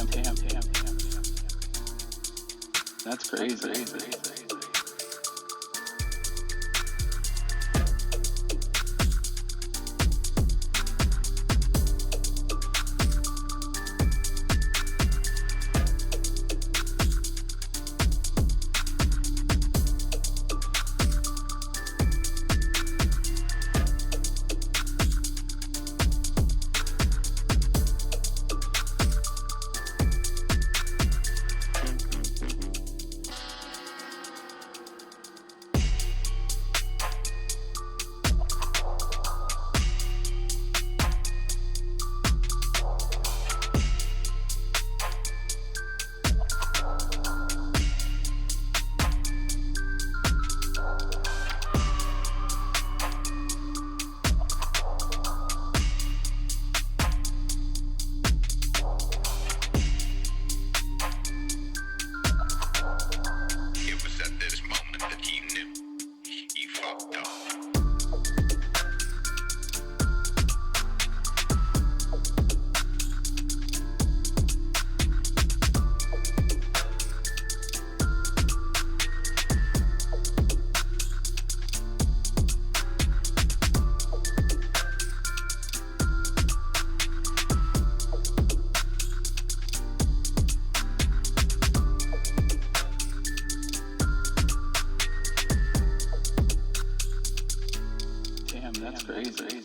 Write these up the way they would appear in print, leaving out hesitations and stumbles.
Damn. That's crazy. That's crazy.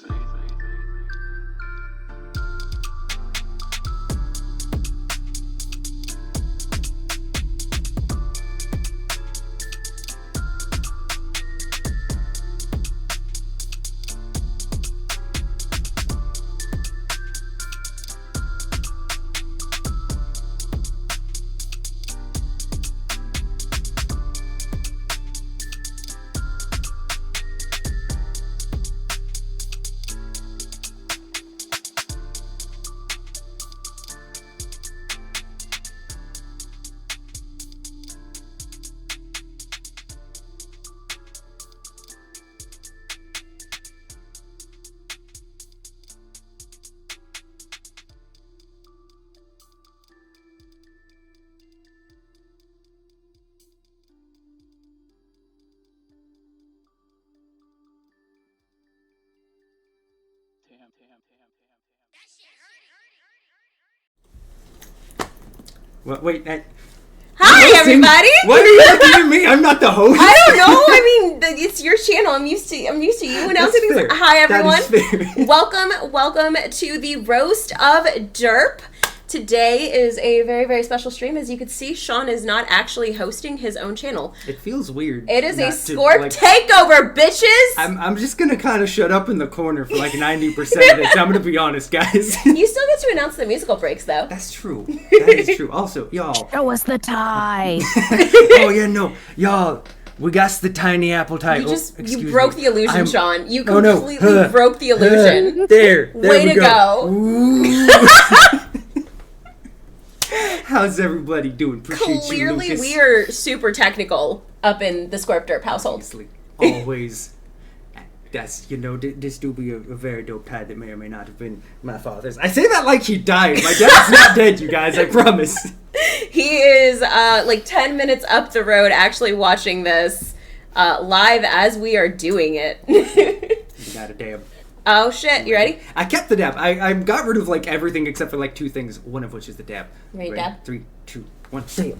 Wait. Hi, everybody. Why are you looking at me? I'm not the host. I don't know. I mean, it's your channel. I'm used to you announcing things. Hi, everyone. Welcome to the roast of Derp. Today is a very, very special stream. As you can see, Sean is not actually hosting his own channel. It feels weird. It is a Scorp takeover, bitches! I'm just going to kind of shut up in the corner for like 90% of this. I'm going to be honest, guys. You still get to announce the musical breaks, though. That's true. That is true. Also, y'all. Show us the tie. Oh, yeah, no. Y'all, we got the tiny apple tie. You broke the illusion, Sean. You completely broke the illusion. There Way we to go. How's everybody doing? Appreciate Clearly, you, Lucas. we are super technical up in the ScorpDerp household. Obviously. Always. That's, this do be a very dope tie that may or may not have been my father's. I say that like he died. My dad's not dead, you guys, I promise. He is like 10 minutes up the road actually watching this live as we are doing it. You got a damn. Oh shit, you ready? I kept the dab. I got rid of like everything except for like two things, one of which is the dab. Ready, dab? 3, 2, 1, damn.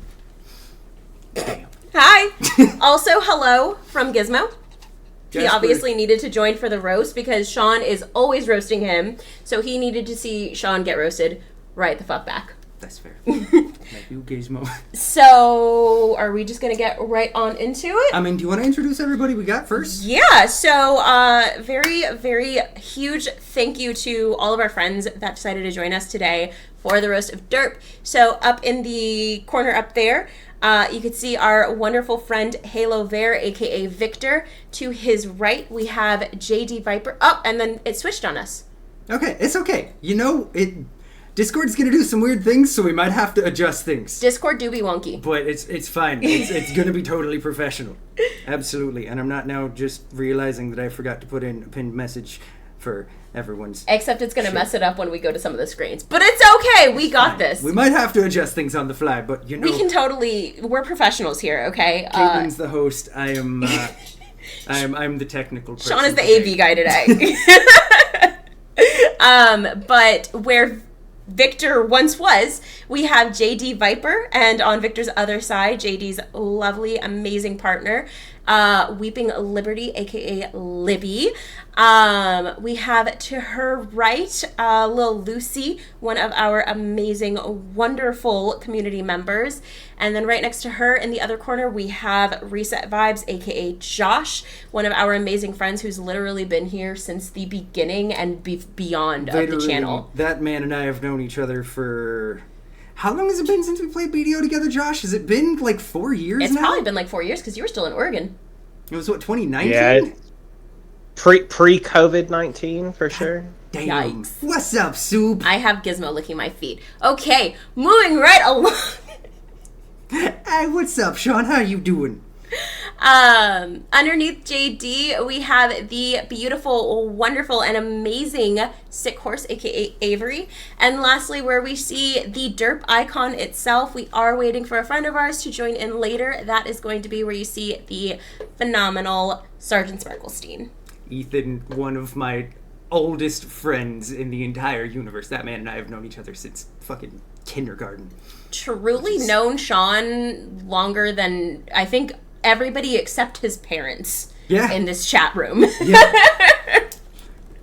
Damn. Hi. Also, hello from Gizmo. He Jasper. obviously needed to join for the roast because Sean is always roasting him, so he needed to see Sean get roasted right the fuck back. That's fair. Like you, Gizmo. So, are we just gonna get right on into it? I mean, do you want to introduce everybody we got first? Yeah, so very, very huge thank you to all of our friends that decided to join us today for the roast of Derp. So up in the corner up there, you can see our wonderful friend Halo Bear, aka Victor. To his right, we have JD Viper. Oh, and then it switched on us. Okay, it's okay. Discord's gonna do some weird things, so we might have to adjust things. Discord do be wonky. But it's fine. It's gonna be totally professional. Absolutely. And I'm not now just realizing that I forgot to put in a pinned message for everyone's. Except it's going to mess it up when we go to some of the screens. But it's okay. We got this. We might have to adjust things on the fly, but you know. We can totally. We're professionals here, okay? Caitlin's the host. I am. I'm the technical person. Sean is the AV guy today. But where Victor once was, we have JD Viper, and on Victor's other side, JD's lovely, amazing partner, Weeping Liberty, aka Libby. We have to her right, little Lucy, one of our amazing, wonderful community members. And then right next to her in the other corner, we have Reset Vibes, aka Josh, one of our amazing friends who's literally been here since the beginning and beyond of the channel. That man and I have known each other for... How long has it been since we played BDO together, Josh? Has it been like 4 years now? It's probably been like 4 years because you were still in Oregon. It was, what, 2019? Yeah, pre-COVID-19 for sure. Damn. Yikes. What's up, Soup? I have Gizmo licking my feet. Okay, moving right along. Hey, what's up, Sean? How you doing? Underneath JD, we have the beautiful, wonderful, and amazing Sick Horse, aka Avery. And lastly, where we see the Derp icon itself, we are waiting for a friend of ours to join in later. That is going to be where you see the phenomenal Sergeant Sparklestein. Ethan, one of my oldest friends in the entire universe. That man and I have known each other since fucking kindergarten. Truly known Sean longer than, I think, everybody except his parents in this chat room. Yeah.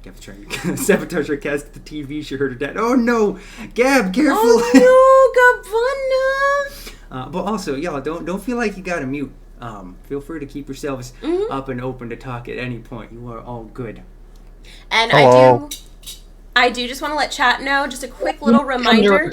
Gab's trying to sabotage her cast the TV. She heard her dad. Oh no, Gab, careful! Oh no, Gavanna! But also, y'all, don't feel like you gotta mute. Feel free to keep yourselves up and open to talk at any point. You are all good. And Hello. I do just want to let chat know, just a quick little reminder.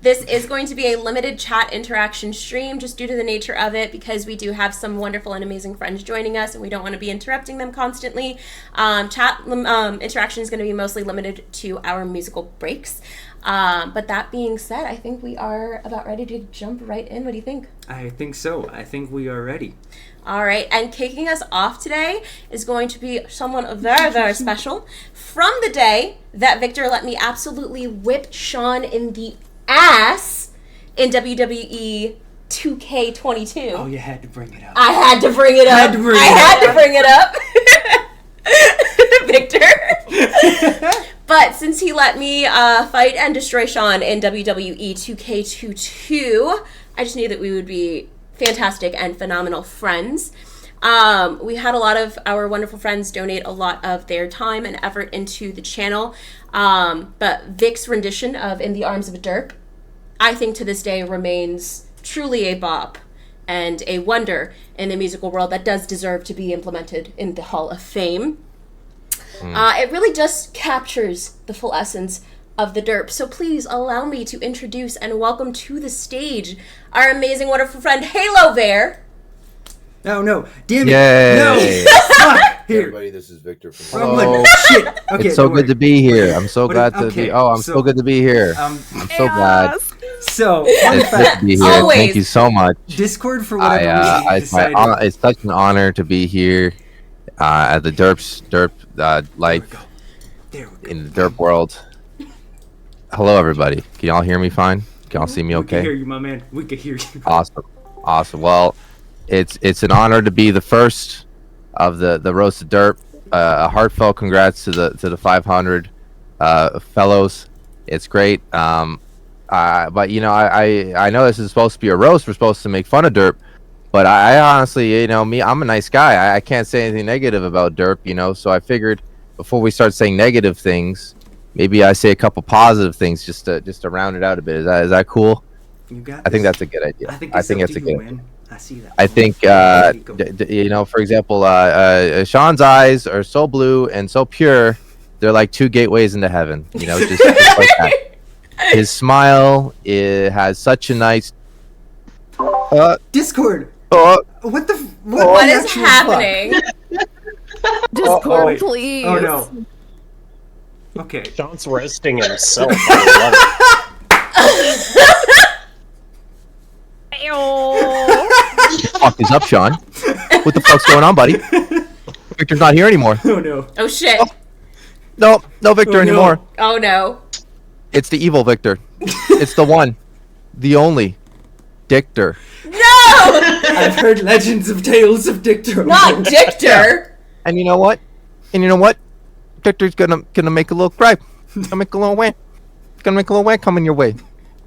This is going to be a limited chat interaction stream just due to the nature of it, because we do have some wonderful and amazing friends joining us and we don't want to be interrupting them constantly. Chat interaction is going to be mostly limited to our musical breaks. But that being said, I think we are about ready to jump right in. What do you think? I think so. I think we are ready. All right, and kicking us off today is going to be someone very, very special. From the day that Victor let me absolutely whip Sean in the ass in WWE 2K22. Oh, you had to bring it up. I had to bring it up. I had to bring it up. Victor. But since he let me fight and destroy Sean in WWE 2K22, I just knew that we would be fantastic and phenomenal friends. We had a lot of our wonderful friends donate a lot of their time and effort into the channel. But Vic's rendition of In the Arms of a Derp, I think to this day remains truly a bop and a wonder in the musical world that does deserve to be implemented in the Hall of Fame. It really just captures the full essence of the Derp. So please allow me to introduce and welcome to the stage our amazing, wonderful friend, Halo Bear. Oh no! Damn it! Yay. No! Fuck! Hey Here. everybody, this is Victor from Oh shit! Okay, it's so good to be here. I'm so glad to okay, be. Oh, I'm so good to be here. I'm so glad. So, It's good to be here. Always. Thank you so much. Discord for whatever reason decided. It's such an honor to be here at the Derp like There we go. in the Derp world. Hello, everybody. Can y'all hear me fine? Can y'all see me We can okay? hear you, my man. We can hear you. Awesome. Well, it's an honor to be the first of the Roasted Derp. A heartfelt congrats to the 500 fellows. It's great. But you know, I know this is supposed to be a roast. We're supposed to make fun of Derp, but I honestly, you know, I'm a nice guy. I can't say anything negative about Derp, you know. So I figured before we start saying negative things, maybe I say a couple positive things just to round it out a bit. Is that cool? You got I think this. that's a good idea. I think that's a you, good. man. I see that. I think you know, for example, Sean's eyes are so blue and so pure, they're like two gateways into heaven. You know, just like that. His smile has such a nice. Discord. Oh, What the? What the is actual happening? Discord, wait. please. Fuck? Oh no. Okay. Sean's roasting himself. I what the fuck is up, Sean? What the fuck's going on, buddy? Victor's not here anymore. Oh no. Oh shit. No Victor Oh, no. anymore. Oh no. It's the evil Victor. It's the one, the only, Dictor. No! I've heard legends of tales of Dictor. Not Dictor! And you know what? Victor's gonna make a little cry. Gonna make a little wham. Gonna make a little wham coming your way.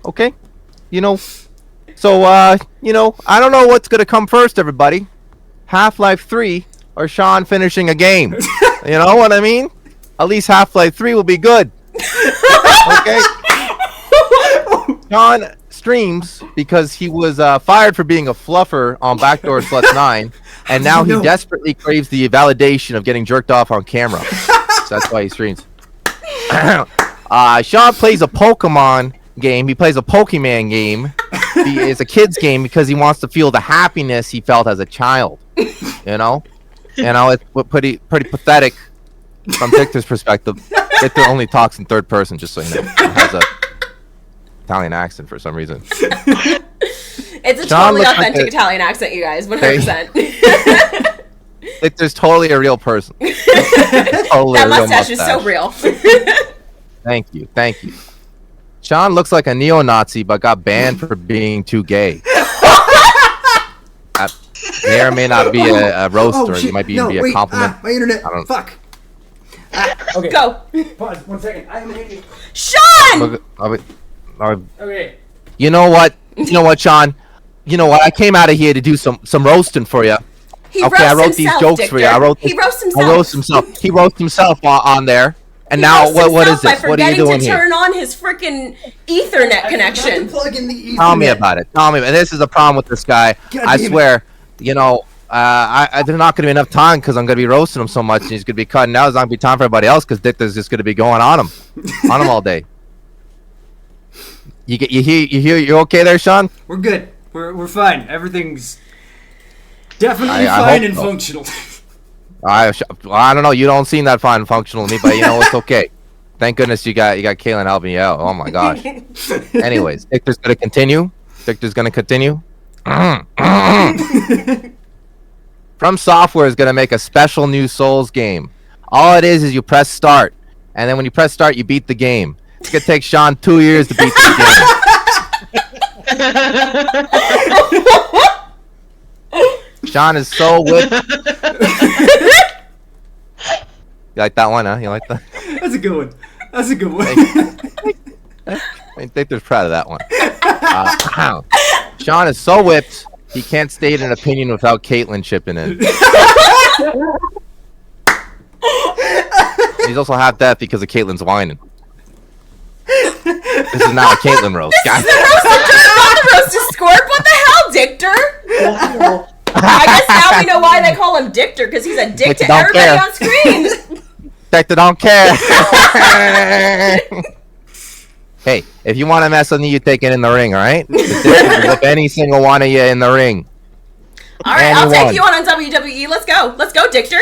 Okay? So I don't know what's gonna come first, everybody. Half-Life 3 or Sean finishing a game. You know what I mean? At least Half-Life 3 will be good. Okay? Sean streams because he was fired for being a fluffer on Backdoor Sluts 9, and now he No. desperately craves the validation of getting jerked off on camera. So that's why he streams. Sean plays a Pokemon game. He plays a Pokemon game. It's a kid's game because he wants to feel the happiness he felt as a child. It's pretty pathetic from Victor's perspective. Victor only talks in third person, just so you know. He has a Italian accent for some reason. It's a Sean totally looks like authentic a- Italian accent, you guys. 100%. Victor's totally a real person. Totally That a real mustache is so real. Thank you. Sean looks like a neo-Nazi, but got banned for being too gay. That may or may not be a roast, or shit. it might be No, a wait, compliment. my internet. I don't- Fuck. Okay. Go. Pause. 1 second. I am an idiot. Sean! Okay. You know what, Sean? You know what? I came out of here to do some roasting for you. He Okay, I roasts wrote these himself, jokes Dictor. for you. He roasts himself. I roast himself. He roasts himself on there. And He now roasts what is himself this? What are you by doing forgetting to here? turn on his freaking Ethernet connection. Plug in the Ethernet. Tell me about it. This is a problem with this guy. God I damn it. swear. There's not gonna be enough time because I'm gonna be roasting him so much, and he's gonna be cutting out. There's not gonna be time for everybody else because Dictor's just gonna be going on him all day. You okay there, Sean? We're good. We're fine. Everything's definitely I fine hope and so. functional. I don't know. You don't seem that fine and functional to me, but it's okay. Thank goodness you got Kaylin helping you out. Oh my gosh. Anyways, Victor's gonna continue. From Software is gonna make a special new Souls game. All it is you press start, and then when you press start, you beat the game. It's gonna take Sean 2 years to beat the game. Sean is so whipped. You like that one, huh? You like that? That's a good one. I think they're proud of that one. Sean is so whipped, he can't state an opinion without Caitlyn chipping in. He's also half deaf because of Caitlyn's whining. This is not a Caitlyn roast. Not the roast of Scorp. What the hell, Dictor? I guess now we know why they call him Dictor, because he's a dick to Don't everybody care. on screen. Victor don't care. Hey, if you want to mess with me, you take it in the ring, all right? Whip any single one of you in the ring. All right, I'll Anyone. take you on WWE. Let's go, Dictor.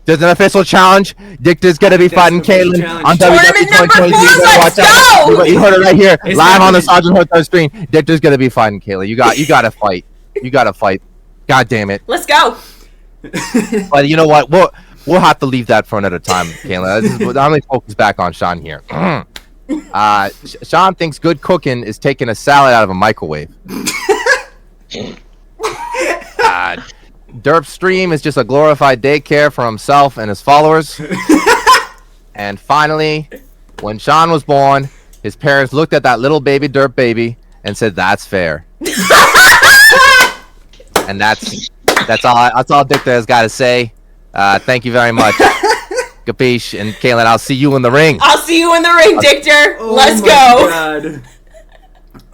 There's an official challenge. Dictor's gonna be That's fighting the official Caitlyn challenge. on Tournament WWE number 2023. four, You better let's watch out. go! You heard it right here, It's live on the happening. Sergeant Hood screen. Dictor's gonna be fighting Caitlyn. You gotta fight. You gotta fight. God damn it. Let's go. But you know what? We'll have to leave that for another time, Kayla. I'm gonna focus back on Sean here. Sean thinks good cooking is taking a salad out of a microwave. Derp stream is just a glorified daycare for himself and his followers. And finally, when Sean was born, his parents looked at that little baby Derp baby and said, "That's fair." And that's all Dick has got to say. Thank you very much. Capiche, and Kaylin, I'll see you in the ring. I'll see you in the ring, Dictor. Oh Let's my go. God.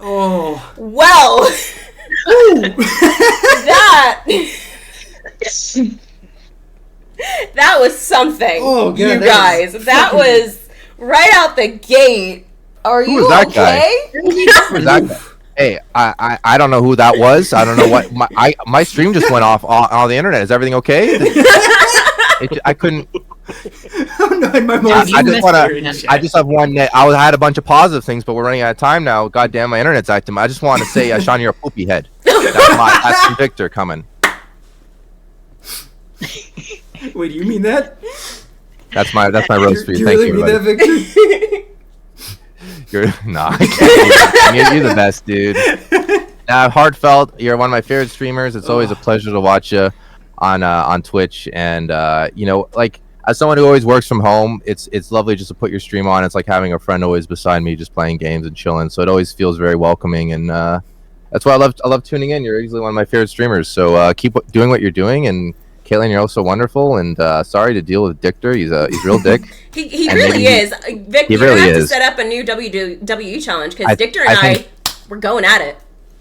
Oh. Well, that was something. Oh, God, you that guys. was That fucking- was right out the gate. Are Who you was that guy? okay? Who's that guy? Hey, I don't know who that was. I don't know what my stream just went off on the internet. Is everything okay? I couldn't. Oh no, my I mom's just want to. I just have one. I had a bunch of positive things, but we're running out of time now. God damn, my internet's acting. I just want to say, Sean, you're a poopy head. That's from Victor coming. Wait, do you mean that? That's my roast for you. Do you Thank really you, mean that, everybody. Victor? I can't. You're the best, dude. Heartfelt. You're one of my favorite streamers. It's always a pleasure to watch you on Twitch, and like as someone who always works from home, it's lovely just to put your stream on. It's like having a friend always beside me, just playing games and chilling. So it always feels very welcoming, and that's why I love tuning in. You're easily one of my favorite streamers. So keep doing what you're doing, and Caitlin, you're also wonderful. And sorry to deal with Dictor. He's real dick. he really is. Vic, you're really gonna have to is. set up a new WWE challenge because Dictor and we're going at it.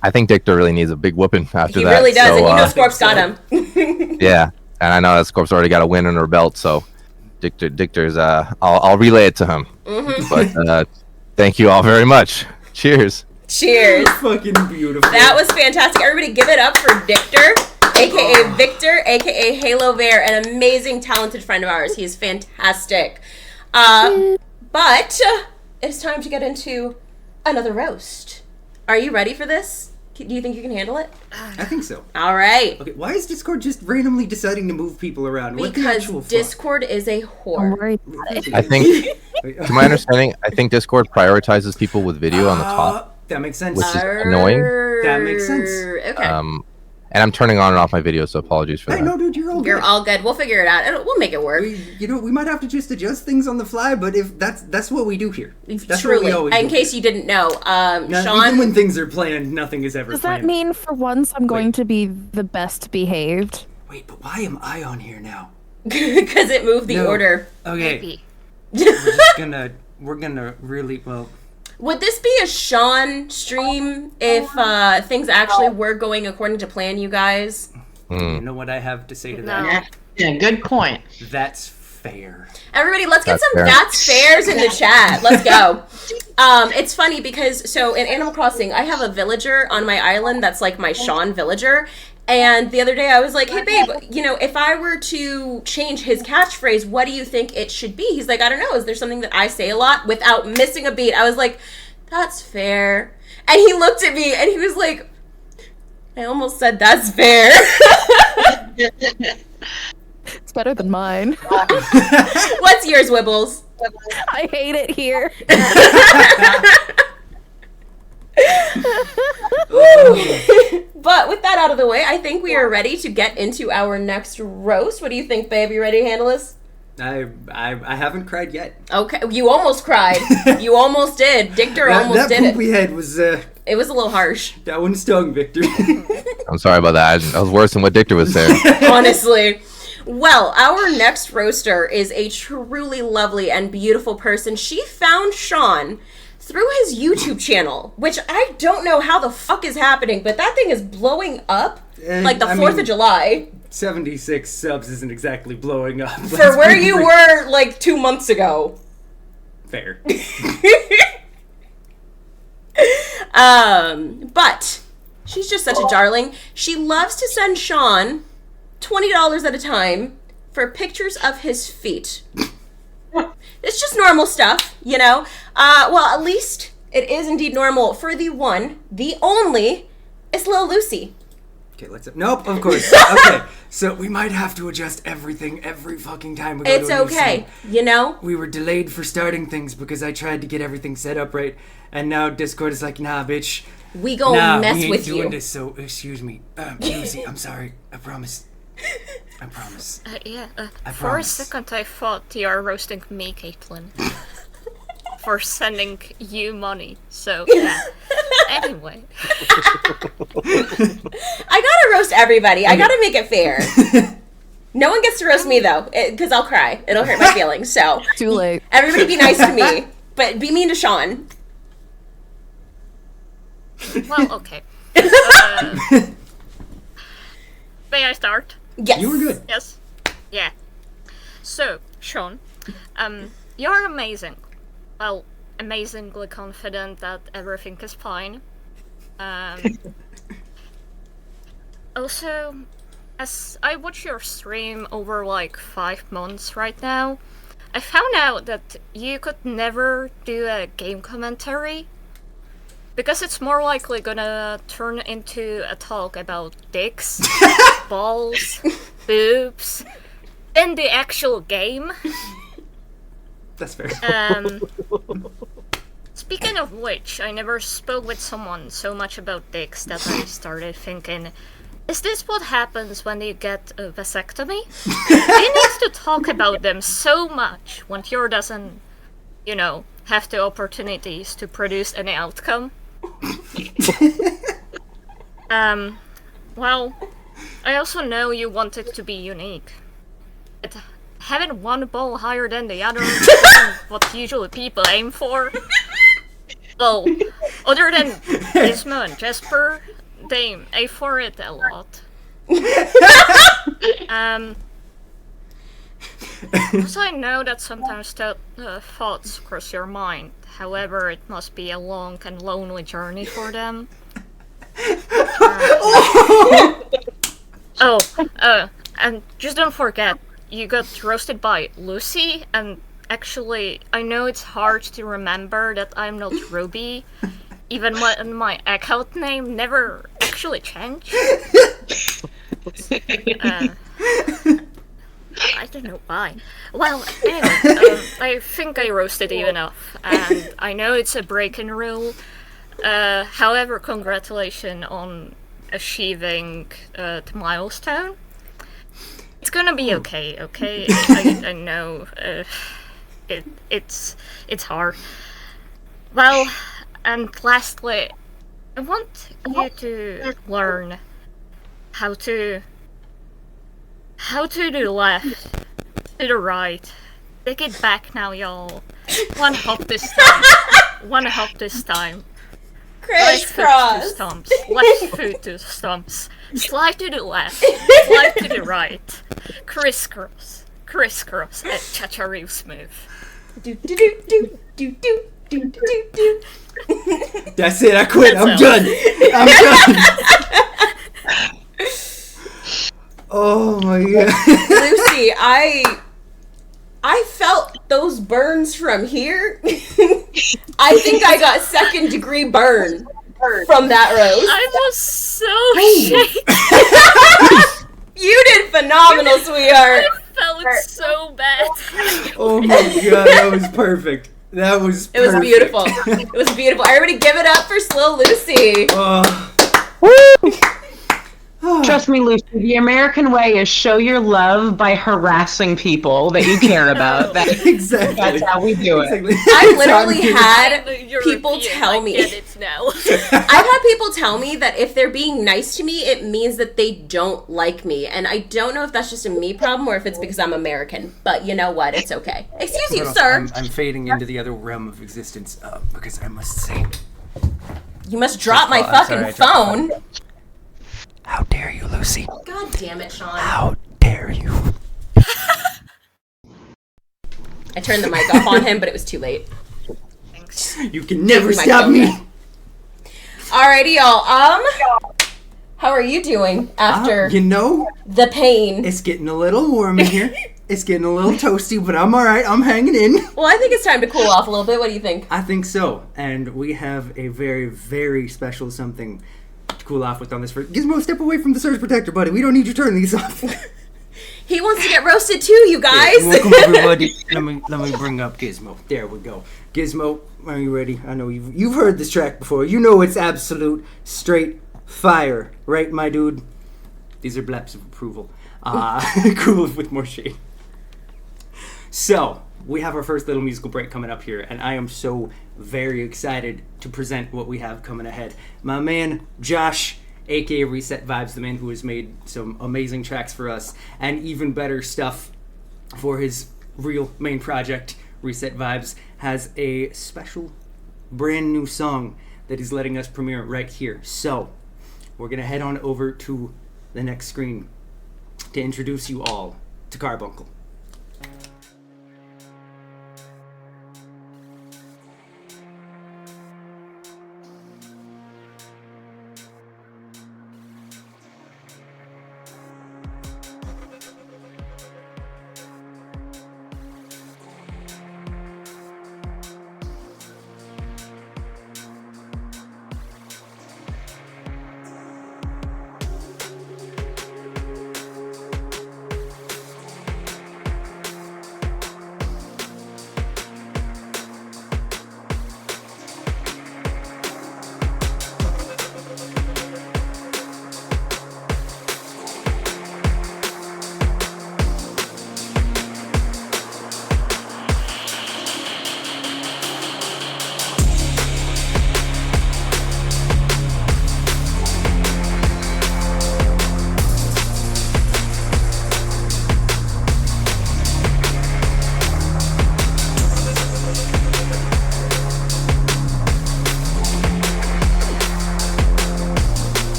I think Dictor really needs a big whooping after He that. really does, so, and you know Scorp's got him. Yeah, and I know that Scorp's already got a win under her belt, so Dictor's. I'll relay it to him. Mm-hmm. But thank you all very much. Cheers. Cheers. Fucking beautiful. That was fantastic. Everybody give it up for Dictor, aka Victor, aka Halo Bear, an amazing, talented friend of ours. He is fantastic. But it's time to get into another roast. Are you ready for this? Do you think you can handle it? I think so. All right. Okay, why is Discord just randomly deciding to move people around? What the Because actual fuck? Discord is a Don't whore. worry about it. I think, to my understanding, I think Discord prioritizes people with video on the top, That makes sense. which is annoying. That makes sense. Okay. And I'm turning on and off my videos, so apologies for Hey, that. no, dude, you're all You're good. all good. We'll figure it out. We'll make it work. We might have to just adjust things on the fly, but if that's what we do here. That's Truly. what we always In do. case you didn't know, Now, Sean. even when things are planned, nothing is ever Does planned. that mean for once I'm going to be the best behaved? Wait, but why am I on here now? Because it moved the No. order. Okay, we're gonna really well. Would this be a Sean stream if things actually were going according to plan, you guys? You know what I have to say to that? Yeah, good point. That's fair. Everybody, let's get That's some fair. That's Fairs in the chat. Let's go. It's funny because, so in Animal Crossing, I have a villager on my island that's like my Sean villager. And the other day I was like, hey babe, if I were to change his catchphrase, what do you think it should be? He's like, I don't know. Is there something that I say a lot without missing a beat? I was like, that's fair. And he looked at me and he was like, I almost said that's fair. It's better than mine. What's yours, Wibbles? I hate it here. But with that out of the way, I think we are ready to get into our next roast. What do you think, babe? You ready to handle this? I haven't cried yet. Okay, you almost cried. You almost did. Dictor almost that did it. poopy head was It was a little harsh, that one stung, Victor. I'm sorry about that. That was worse than what Dictor was saying. honestly. Well, our next roaster is a truly lovely and beautiful person. She found Sean through his YouTube channel, which I don't know how the fuck is happening, but that thing is blowing up like the 4th of July. 76 subs isn't exactly blowing up. For where you were like 2 months ago. Fair. But she's just such a darling. She loves to send Sean $20 at a time for pictures of his feet. It's just normal stuff, well, at least it is indeed normal for the one, the only, it's Lil Lucy. Okay, nope, of course. Okay, so we might have to adjust everything every fucking time we go It's to a new okay, scene. We were delayed for starting things because I tried to get everything set up right, and now Discord is like, nah, bitch. We gon' mess we ain't with doing you. this, so excuse me. Lucy, I'm sorry. I promise. I promise. I For a promise. second I thought you are roasting me, Caitlin. For sending you money, so yeah. Anyway. I gotta roast everybody. I gotta make it fair. No one gets to roast me, though, because I'll cry. It'll hurt my feelings, so. Too late. Everybody be nice to me, but be mean to Sean. Well, okay. May I start? Yes. You were good. Yes. Yeah. So, Sean, you're amazing. Well, amazingly confident that everything is fine. Also, as I watch your stream over like 5 months right now, I found out that you could never do a game commentary. Because it's more likely gonna turn into a talk about dicks, balls, boobs, than the actual game. That's fair. Speaking of which, I never spoke with someone so much about dicks that I started thinking, is this what happens when you get a vasectomy? You need to talk about them so much when Pure doesn't, have the opportunities to produce any outcome. Well, I also know you want it to be unique. But having one ball higher than the other isn't what usually people aim for. Well, other than Gizmo and Jasper, they aim for it a lot. Also, I know that sometimes thoughts cross your mind. However, it must be a long and lonely journey for them. And just don't forget, you got roasted by Lucy, and actually, I know it's hard to remember that I'm not Ruby, even when my account name never actually changed. I don't know why. Well, anyway, I think I roasted you enough, and I know it's a break-in rule. However, congratulations on achieving the milestone. It's gonna be okay. I know. It's hard. Well, and lastly, I want you to learn how to do left, to the right. Take it back now, y'all. One hop this time. Right foot to stumps, left foot to stumps. Slide to the left, slide to the right. Crisscross, and cha-cha real smooth. That's it. I quit. I'm done. Oh my god. Lucy, I felt those burns from here. I think I got 2nd degree burn from that roast. I was so shaken. You did phenomenal, sweetheart. I felt so bad. Oh my god, that was perfect. It was beautiful. It was beautiful. Everybody give it up for Slow Lucy. Trust me, Lucy, the American way is show your love by harassing people that you care about. Exactly. That's how we do it. Exactly. I literally had people tell me. Get it now. I've had people tell me that if they're being nice to me, it means that they don't like me. And I don't know if that's just a me problem or if it's because I'm American. But you know what? It's okay. Excuse you, sir. I'm fading into the other realm of existence because I must say. You must drop my fucking phone. How dare you, Lucy? God damn it, Sean. How dare you? I turned the mic off on him, but it was too late. Thanks. You can never stop me. Alrighty, y'all. How are you doing after the pain? It's getting a little warm in here. It's getting a little toasty, but I'm alright. I'm hanging in. Well, I think it's time to cool off a little bit. What do you think? I think so. And we have a very, very special something to cool off with on this first. Gizmo, step away from the surge protector, buddy. We don't need you turning these off. He wants to get roasted too, you guys. Yeah, welcome everybody. Let me bring up Gizmo. There we go. Gizmo, are you ready? I know you've heard this track before. You know it's absolute straight fire, right, my dude? These are blaps of approval. Cool with more shade. So, we have our first little musical break coming up here, and I am so very excited to present what we have coming ahead. My man, Josh, aka Reset Vibes, the man who has made some amazing tracks for us, and even better stuff for his real main project, Reset Vibes, has a special brand new song that he's letting us premiere right here. So, we're going to head on over to the next screen to introduce you all to Carbuncle.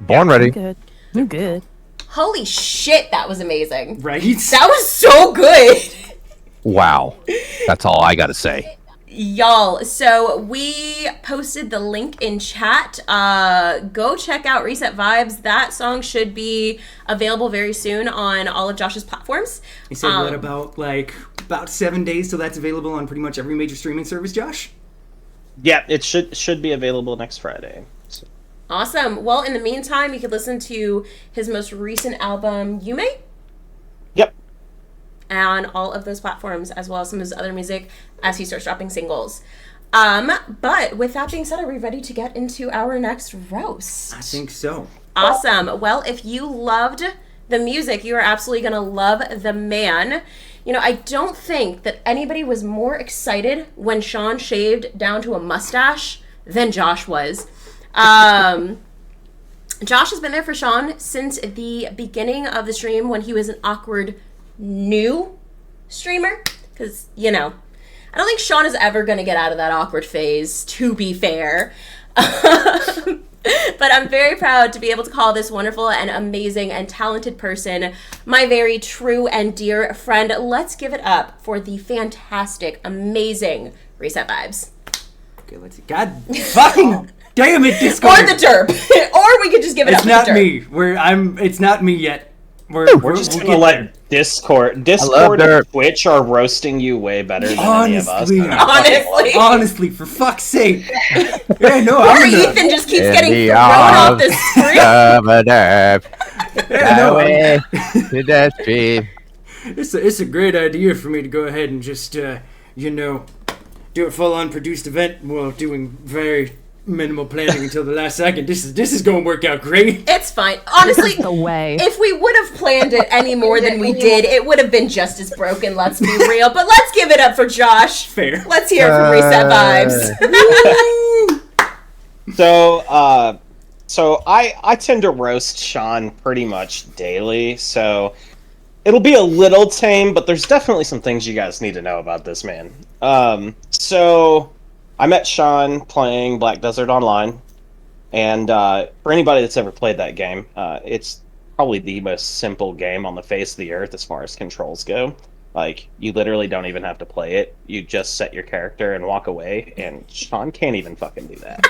Born ready. Good. I'm good. Holy shit, that was amazing. Right? That was so good. Wow. That's all I gotta say. Y'all, so we posted the link in chat. Go check out Reset Vibes. That song should be available very soon on all of Josh's platforms. You said what about 7 days till that's available on pretty much every major streaming service, Josh? Yeah, it should be available next Friday. So. Awesome. Well, in the meantime, you could listen to his most recent album, Yume, Yep. on all of those platforms, as well as some of his other music as he starts dropping singles. But with that being said, are we ready to get into our next roast? I think so. Awesome. Well, if you loved the music, you are absolutely going to love the man. You know, I don't think that anybody was more excited when Sean shaved down to a mustache than Josh was. Josh has been there for Sean since the beginning of the stream when he was an awkward new streamer. Because, you know, I don't think Sean is ever going to get out of that awkward phase, to be fair. But I'm very proud to be able to call this wonderful and amazing and talented person my very true and dear friend. Let's give it up for the fantastic, amazing Reset Vibes. Okay, let's see. God fucking damn it, Discord. Or the Derp. Or we could just give it up It's for not the Derp. me. It's not me yet. We're Just we'll gonna get let there. Discord Derp. and Twitch are roasting you way better than any of us. Honestly. And I fucking love it. Honestly, for fuck's sake. Yeah, no, I'm Poor gonna... Ethan just keeps In getting the thrown off the screen. Yeah, no, Highway to that stream. it's a great idea for me to go ahead and just, do a full-on produced event while doing very minimal planning until the last second. This is going to work out great. It's fine. Honestly, The way. if we would have planned it any more than we did, it would have been just as broken, let's be real. But let's give it up for Josh. Fair. Let's hear it from Reset Vibes. So I tend to roast Sean pretty much daily, so it'll be a little tame, but there's definitely some things you guys need to know about this man. So I met Sean playing Black Desert Online, and for anybody that's ever played that game, it's probably the most simple game on the face of the earth as far as controls go. Like, you literally don't even have to play it. You just set your character and walk away, and Sean can't even fucking do that.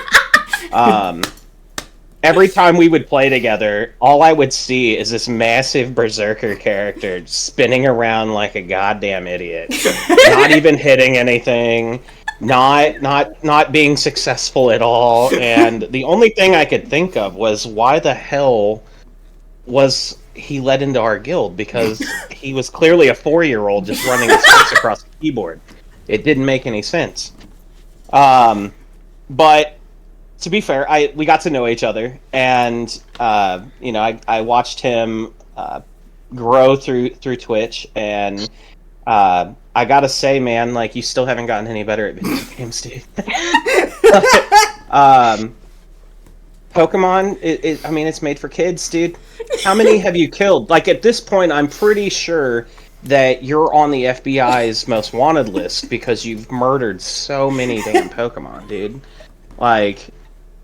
Every time we would play together, all I would see is this massive berserker character spinning around like a goddamn idiot, not even hitting anything, not being successful at all. And the only thing I could think of was, why the hell was he let into our guild? Because he was clearly a 4-year-old just running his face across the keyboard. It didn't make any sense. But to be fair, we got to know each other, and I watched him grow through Twitch, and I gotta say, man, like, you still haven't gotten any better at video games, dude. Pokemon, it's made for kids, dude. How many have you killed? Like, at this point, I'm pretty sure that you're on the FBI's most wanted list because you've murdered so many damn Pokemon, dude. Like,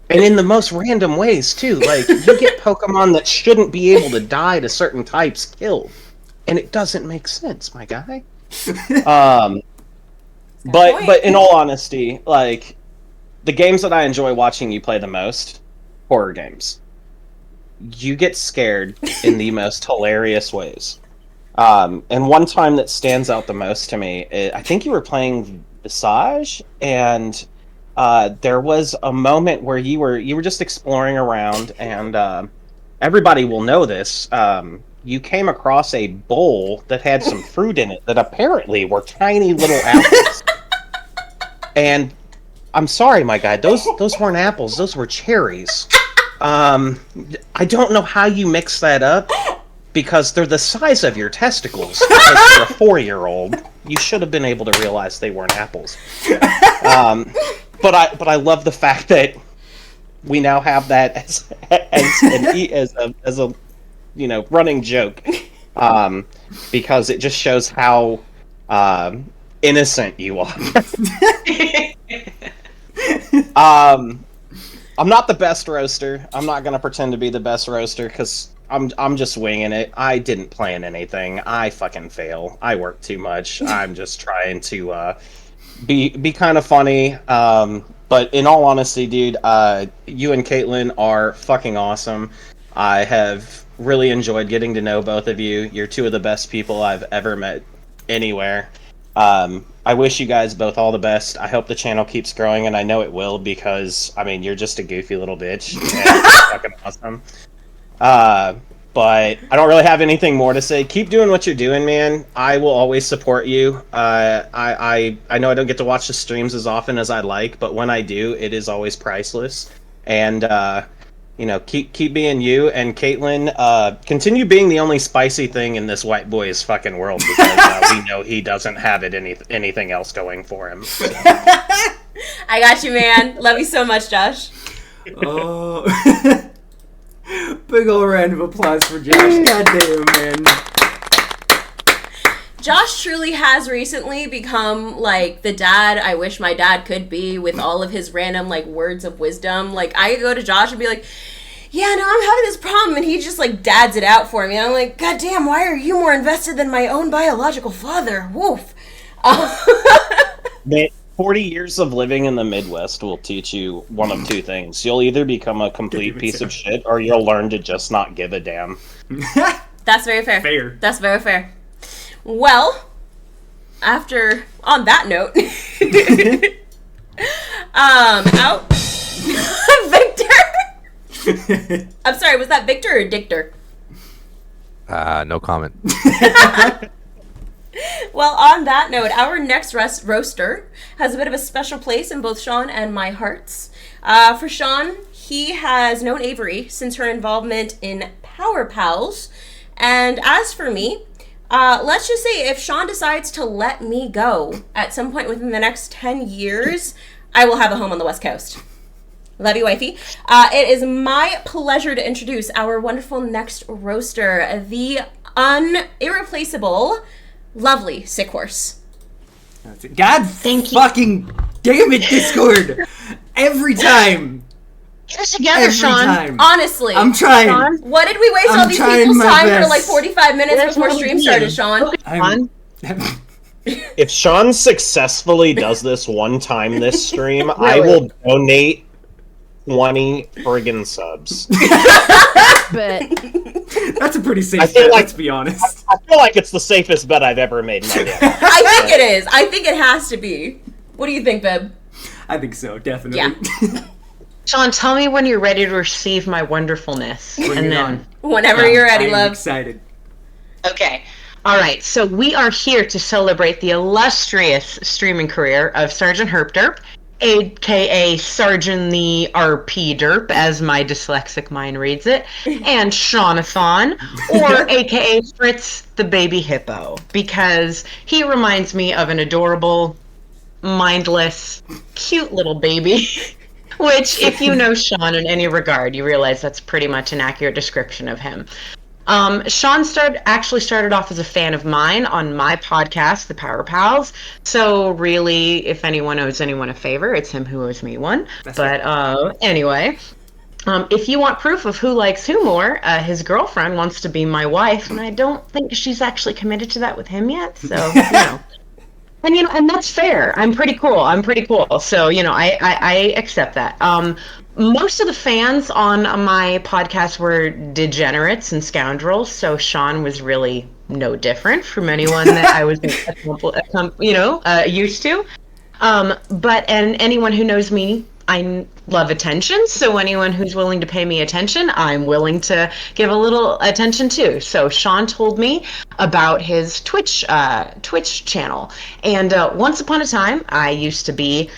and in the most random ways, too. Like, you get Pokemon that shouldn't be able to die to certain types killed. And it doesn't make sense, my guy. But in all honesty, like, the games that I enjoy watching you play the most, horror games. You get scared in the most hilarious ways. And one time that stands out the most to me, I think you were playing Visage, and there was a moment where you were just exploring around, and everybody will know this. You came across a bowl that had some fruit in it that apparently were tiny little apples. And I'm sorry, my guy, those weren't apples; those were cherries. I don't know how you mix that up, because they're the size of your testicles. Because you're a 4-year-old, you should have been able to realize they weren't apples. But I love the fact that we now have that as a running joke, because it just shows how innocent you are. I'm not the best roaster. I'm not gonna pretend to be the best roaster because I'm just winging it. I didn't plan anything. I fucking fail. I work too much. I'm just trying to be kind of funny. But in all honesty, dude, you and Caitlin are fucking awesome. I have really enjoyed getting to know both of you. You're two of the best people I've ever met anywhere. I wish you guys both all the best. I hope the channel keeps growing, and I know it will because, I mean, you're just a goofy little bitch. And it's fucking awesome. But I don't really have anything more to say. Keep doing what you're doing, man. I will always support you. I know I don't get to watch the streams as often as I'd like, but when I do, it is always priceless. And, you know, keep being you. And Caitlin, continue being the only spicy thing in this white boy's fucking world because we know he doesn't have anything else going for him. So. I got you, man. Love you so much, Josh. Oh. Big ol' round of applause for Josh. Goddamn, man. Josh truly has recently become, like, the dad I wish my dad could be with all of his random, like, words of wisdom. Like, I go to Josh and be like, yeah, no, I'm having this problem, and he just, like, dads it out for me. And I'm like, goddamn, why are you more invested than my own biological father? Woof. Man, 40 years of living in the Midwest will teach you one of two things. You'll either become a complete piece of shit, or you'll learn to just not give a damn. That's very fair. That's very fair. Well, on that note, Victor. I'm sorry, was that Victor or Dictor? No comment. Well, on that note, our next roaster has a bit of a special place in both Sean and my hearts. For Sean, he has known Avery since her involvement in Power Pals. And as for me, let's just say if Sean decides to let me go at some point within the next 10 years, I will have a home on the West Coast. Love you, wifey. It is my pleasure to introduce our wonderful next roaster, the irreplaceable, lovely Sick Horse. God fucking damn it, Discord! Every time! Get us together, Sean. Time. Honestly. I'm trying. Sean? What did we waste all these people's time for like 45 minutes There's before no stream need. started, Sean? Sean? If Sean successfully does this one time this stream, I Really? will donate 20 friggin' subs. But That's a pretty safe I feel bet, like- let's be honest. I feel like it's the safest bet I've ever made in my life. I think it is. I think it has to be. What do you think, Bib? I think so, definitely. Yeah. Sean, tell me when you're ready to receive my wonderfulness. Bring and it then. on. Whenever you're ready, I'm love. excited. Okay. All right. So we are here to celebrate the illustrious streaming career of Sergeant ScorpDerp, aka Sergeant the RP Derp, as my dyslexic mind reads it, and Shaunathon, or aka Fritz the baby hippo, because he reminds me of an adorable, mindless, cute little baby. Which, if you know Sean in any regard, you realize that's pretty much an accurate description of him. Sean actually started off as a fan of mine on my podcast, The Power Pals. So really, if anyone owes anyone a favor, it's him who owes me one. Anyway, if you want proof of who likes who more, his girlfriend wants to be my wife, and I don't think she's actually committed to that with him yet. So, you know. And that's fair. I'm pretty cool. So, I accept that. Most of the fans on my podcast were degenerates and scoundrels, so Sean was really no different from anyone that I was, used to. But anyone who knows me, I love attention, so anyone who's willing to pay me attention, I'm willing to give a little attention too. So Sean told me about his Twitch channel, and once upon a time, I used to be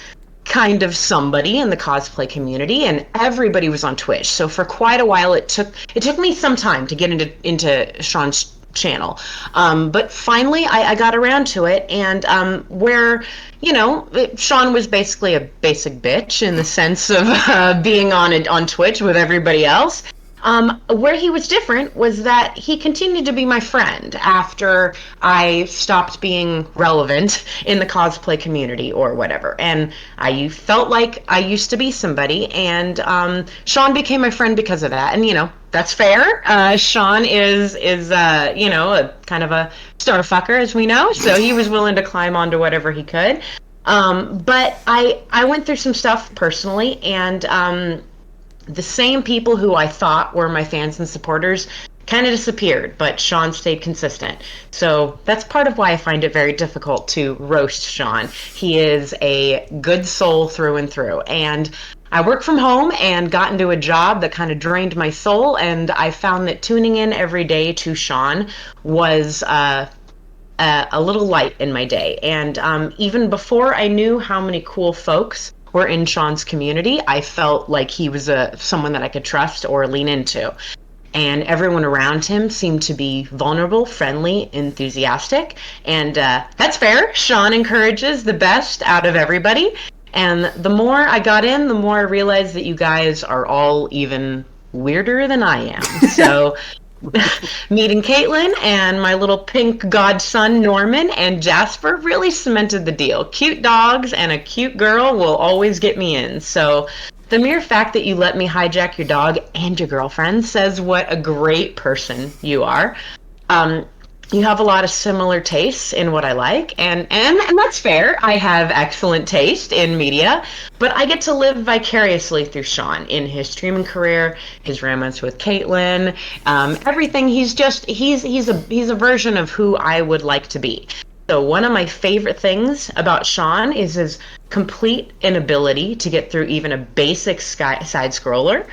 kind of somebody in the cosplay community, and everybody was on Twitch. So for quite a while, it took me some time to get into Sean's channel, but finally I got around to it, and where Sean was basically a basic bitch in the sense of being on Twitch with everybody else. Where he was different was that he continued to be my friend after I stopped being relevant in the cosplay community or whatever. And I felt like I used to be somebody, and Sean became my friend because of that. And, that's fair. Sean is a kind of a starfucker, as we know, so he was willing to climb onto whatever he could. But I went through some stuff personally, and the same people who I thought were my fans and supporters kind of disappeared, but Sean stayed consistent. So that's part of why I find it very difficult to roast Sean. He is a good soul through and through. And I work from home and got into a job that kind of drained my soul, and I found that tuning in every day to Sean was a little light in my day. And even before I knew how many cool folks were in Sean's community, I felt like he was someone that I could trust or lean into. And everyone around him seemed to be vulnerable, friendly, enthusiastic. And that's fair. Sean encourages the best out of everybody. And the more I got in, the more I realized that you guys are all even weirder than I am. So meeting Caitlin and my little pink godson Norman and Jasper really cemented the deal. Cute dogs and a cute girl will always get me in. So the mere fact that you let me hijack your dog and your girlfriend says what a great person you are. You have a lot of similar tastes in what I like, and that's fair. I have excellent taste in media, but I get to live vicariously through Sean in his streaming career, his romance with Caitlin, everything. He's a version of who I would like to be. So one of my favorite things about Sean is his complete inability to get through even a basic side scroller.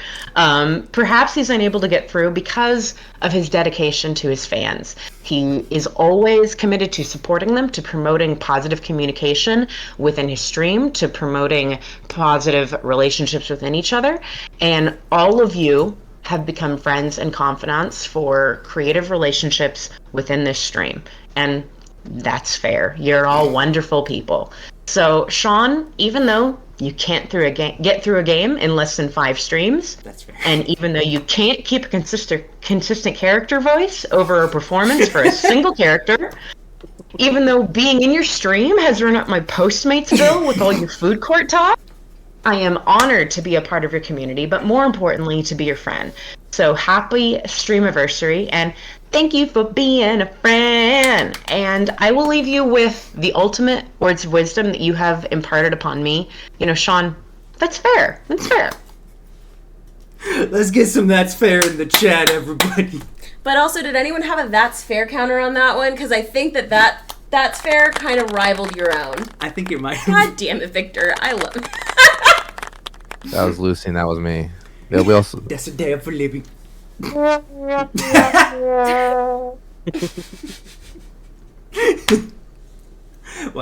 Perhaps he's unable to get through because of his dedication to his fans. He is always committed to supporting them, to promoting positive communication within his stream, to promoting positive relationships within each other. And all of you have become friends and confidants for creative relationships within this stream. And that's fair. You're all wonderful people. So, Sean, even though you can't get through a game in less than 5 streams, That's fair. and even though you can't keep a consistent character voice over a performance for a single character, even though being in your stream has run up my Postmates bill with all your food court talk, I am honored to be a part of your community, but more importantly, to be your friend. So happy Streamiversary, and thank you for being a friend. And I will leave you with the ultimate words of wisdom that you have imparted upon me. Sean, that's fair. That's fair. Let's get some that's fair in the chat, everybody. But also, did anyone have a that's fair counter on that one? Because I think that's fair kind of rivaled your own. I think it might. God damn it, Victor. I love it. That was Lucy, and that was me. Yeah, we also. That's a day for living. Why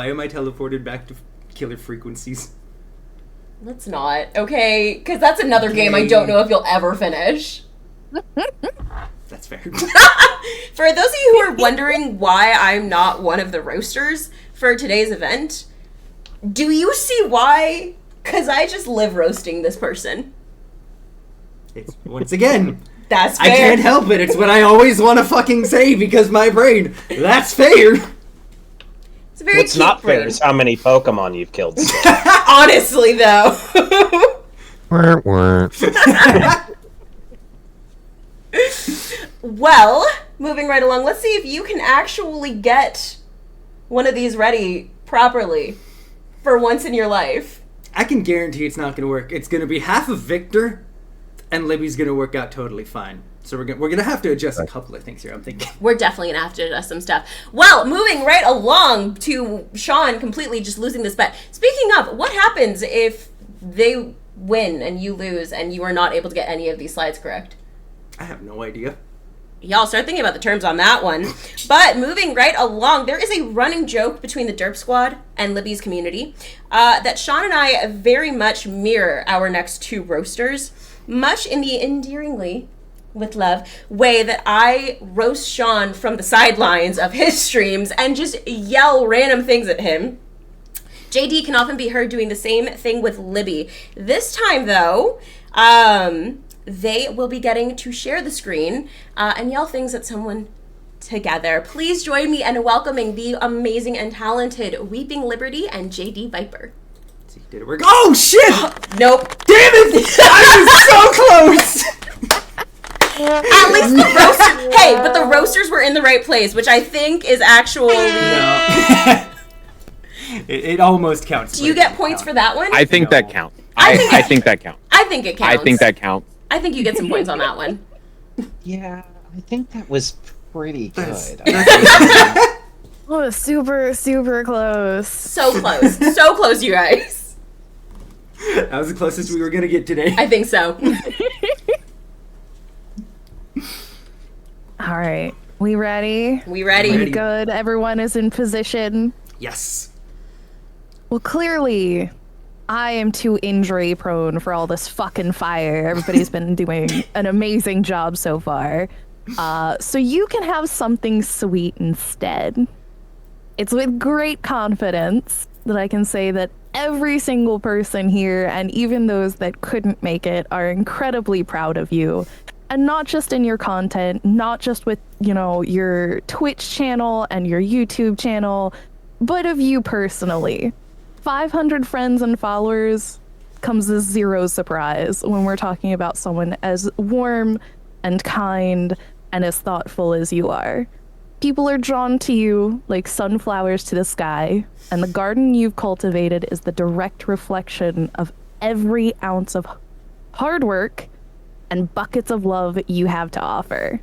am I teleported back to killer frequencies? Let's not, okay? Because that's another game I don't know if you'll ever finish. That's fair. For those of you who are wondering why I'm not one of the roasters for today's event, do you see why? Because I just live roasting this person. It's, once again, That's fair. I can't help it. It's what I always want to fucking say because my brain. That's fair. It's a very What's cute not fair brain. is how many Pokemon you've killed. Honestly, though. Well, moving right along, let's see if you can actually get one of these ready properly for once in your life. I can guarantee it's not going to work. It's going to be half of Victor, and Libby's going to work out totally fine. So we're gonna have to adjust a couple of things here, I'm thinking. We're definitely gonna have to adjust some stuff. Well, moving right along to Sean completely just losing this bet. Speaking of, what happens if they win and you lose and you are not able to get any of these slides correct? I have no idea. Y'all start thinking about the terms on that one. But moving right along, there is a running joke between the Derp Squad and Libby's community that Sean and I very much mirror our next two roasters, much in the endearingly, with love, way that I roast Sean from the sidelines of his streams and just yell random things at him. JD can often be heard doing the same thing with Libby. This time, though, they will be getting to share the screen and yell things at someone together. Please join me in welcoming the amazing and talented Weeping Liberty and JD Viper. Did it work? Oh shit! Nope. Damn it! I was so close! At least the roasters. Hey, but the roasters were in the right place, which I think is actually. No. it almost counts. Do you get points for that one? I think that counts. I think that counts. I think it counts. I think that counts. I think you get some points on that one. Yeah, I think that was pretty good. Oh, super, super close. So close. So close, you guys. That was the closest we were gonna get today. I think so. All right. We ready? We ready? Ready. Good. Everyone is in position. Yes. Well, clearly, I am too injury prone for all this fucking fire. Everybody's been doing an amazing job so far. So you can have something sweet instead. It's with great confidence that I can say that every single person here, and even those that couldn't make it, are incredibly proud of you. And not just in your content, not just with, your Twitch channel and your YouTube channel, but of you personally. 500 friends and followers comes as zero surprise when we're talking about someone as warm and kind and as thoughtful as you are. People are drawn to you like sunflowers to the sky, and the garden you've cultivated is the direct reflection of every ounce of hard work and buckets of love you have to offer.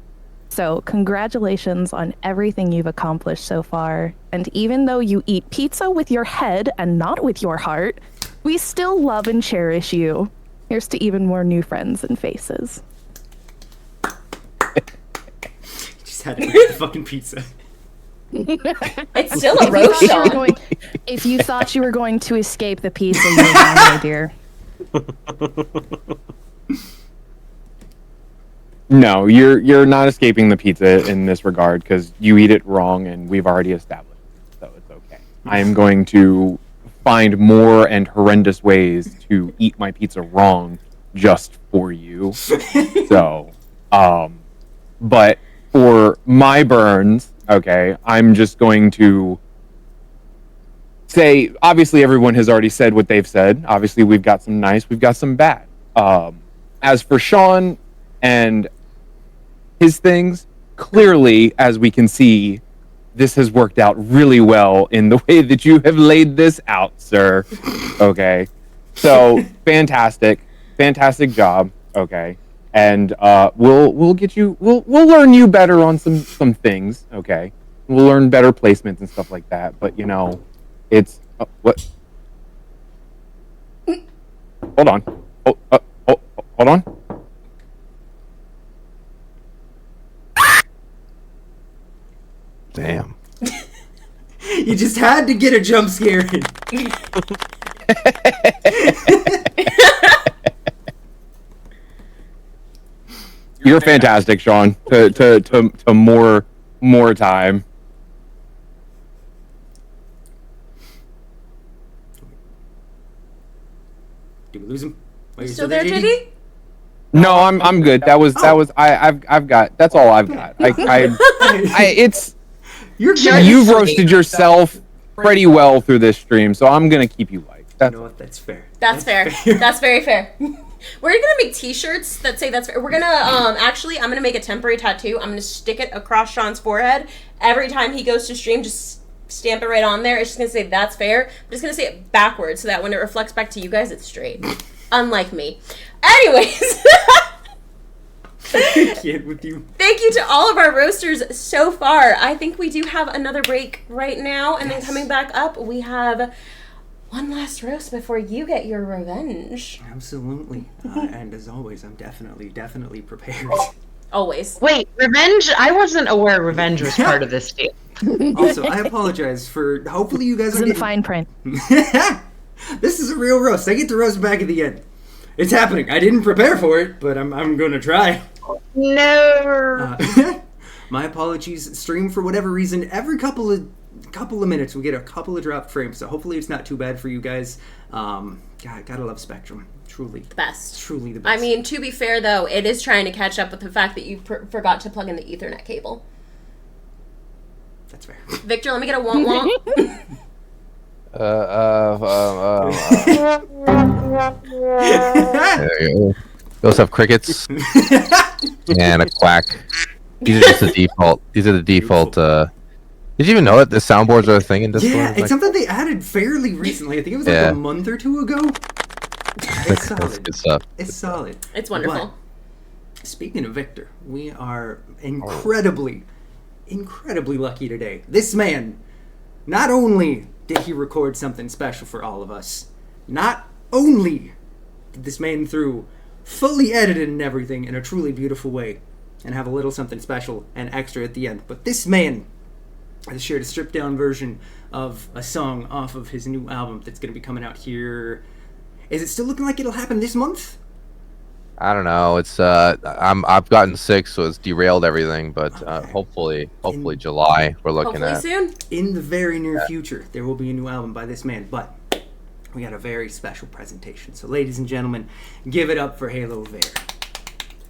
So congratulations on everything you've accomplished so far. And even though you eat pizza with your head and not with your heart, we still love and cherish you. Here's to even more new friends and faces. Just had to eat the fucking pizza. It's still a roast, Sean. If you thought you were going to escape the pizza, you're wrong, my dear. No, you're not escaping the pizza in this regard because you eat it wrong, and we've already established it, so it's okay. I am going to find more and horrendous ways to eat my pizza wrong just for you. So, but for my burns, okay, I'm just going to say, obviously everyone has already said what they've said. Obviously we've got some nice, we've got some bad. As for Sean and his things, clearly, as we can see, this has worked out really well in the way that you have laid this out, sir. Okay. So fantastic job. Okay. And we'll get you we'll learn you better on some things, okay? We'll learn better placements and stuff like that, but it's what hold on. Hold on. Damn. You just had to get a jump scare in. You're fantastic, Sean. To more time. Did we lose him? Wait, You still there, JD? No, I'm good. That was I've got. That's all I've got. It's you've roasted yourself pretty well through this stream, so I'm gonna keep you light. You know what? That's fair. That's fair. That's very fair. We're gonna make T-shirts that say that's fair. We're gonna actually, I'm gonna make a temporary tattoo. I'm gonna stick it across Sean's forehead every time he goes to stream. Just stamp it right on there. It's just gonna say that's fair. I'm just gonna say it backwards so that when it reflects back to you guys, it's straight. Unlike me. Anyways. With you. Thank you to all of our roasters so far. I think we do have another break right now, and then coming back up, we have one last roast before you get your revenge. Absolutely. And as always, I'm definitely prepared. Always. Wait, revenge? I wasn't aware revenge was part of this deal. Also, I apologize for. Hopefully, you guys It's are in getting. fine print. This is a real roast. I get to roast back at the end. It's happening. I didn't prepare for it, but I'm gonna try. No. My apologies. Stream, for whatever reason, every couple of minutes we get a couple of dropped frames, so hopefully it's not too bad for you guys. God, gotta love Spectrum. Truly. The best. Truly the best. I mean, to be fair, though, it is trying to catch up with the fact that you forgot to plug in the Ethernet cable. That's fair. Victor, let me get a womp womp. There you go. We also have crickets and a quack. These are just the default. These are the default. Did you even know that the soundboards are a thing in Discord? Yeah, it's something they added fairly recently. I think it was like a month or two ago. It's solid. That's good stuff. It's solid. It's wonderful. But, speaking of Victor, we are incredibly lucky today. This man, not only did he record something special for all of us, not only did this man through fully edited and everything in a truly beautiful way and have a little something special and extra at the end, but this man has shared a stripped down version of a song off of his new album that's going to be coming out here. Is it still looking like it'll happen this month? I don't know. It's I've gotten sick, so it's derailed everything. But hopefully July we're looking Hopefully at. soon. In the very near future, there will be a new album by this man. But we got a very special presentation. So, ladies and gentlemen, give it up for Halo of Air.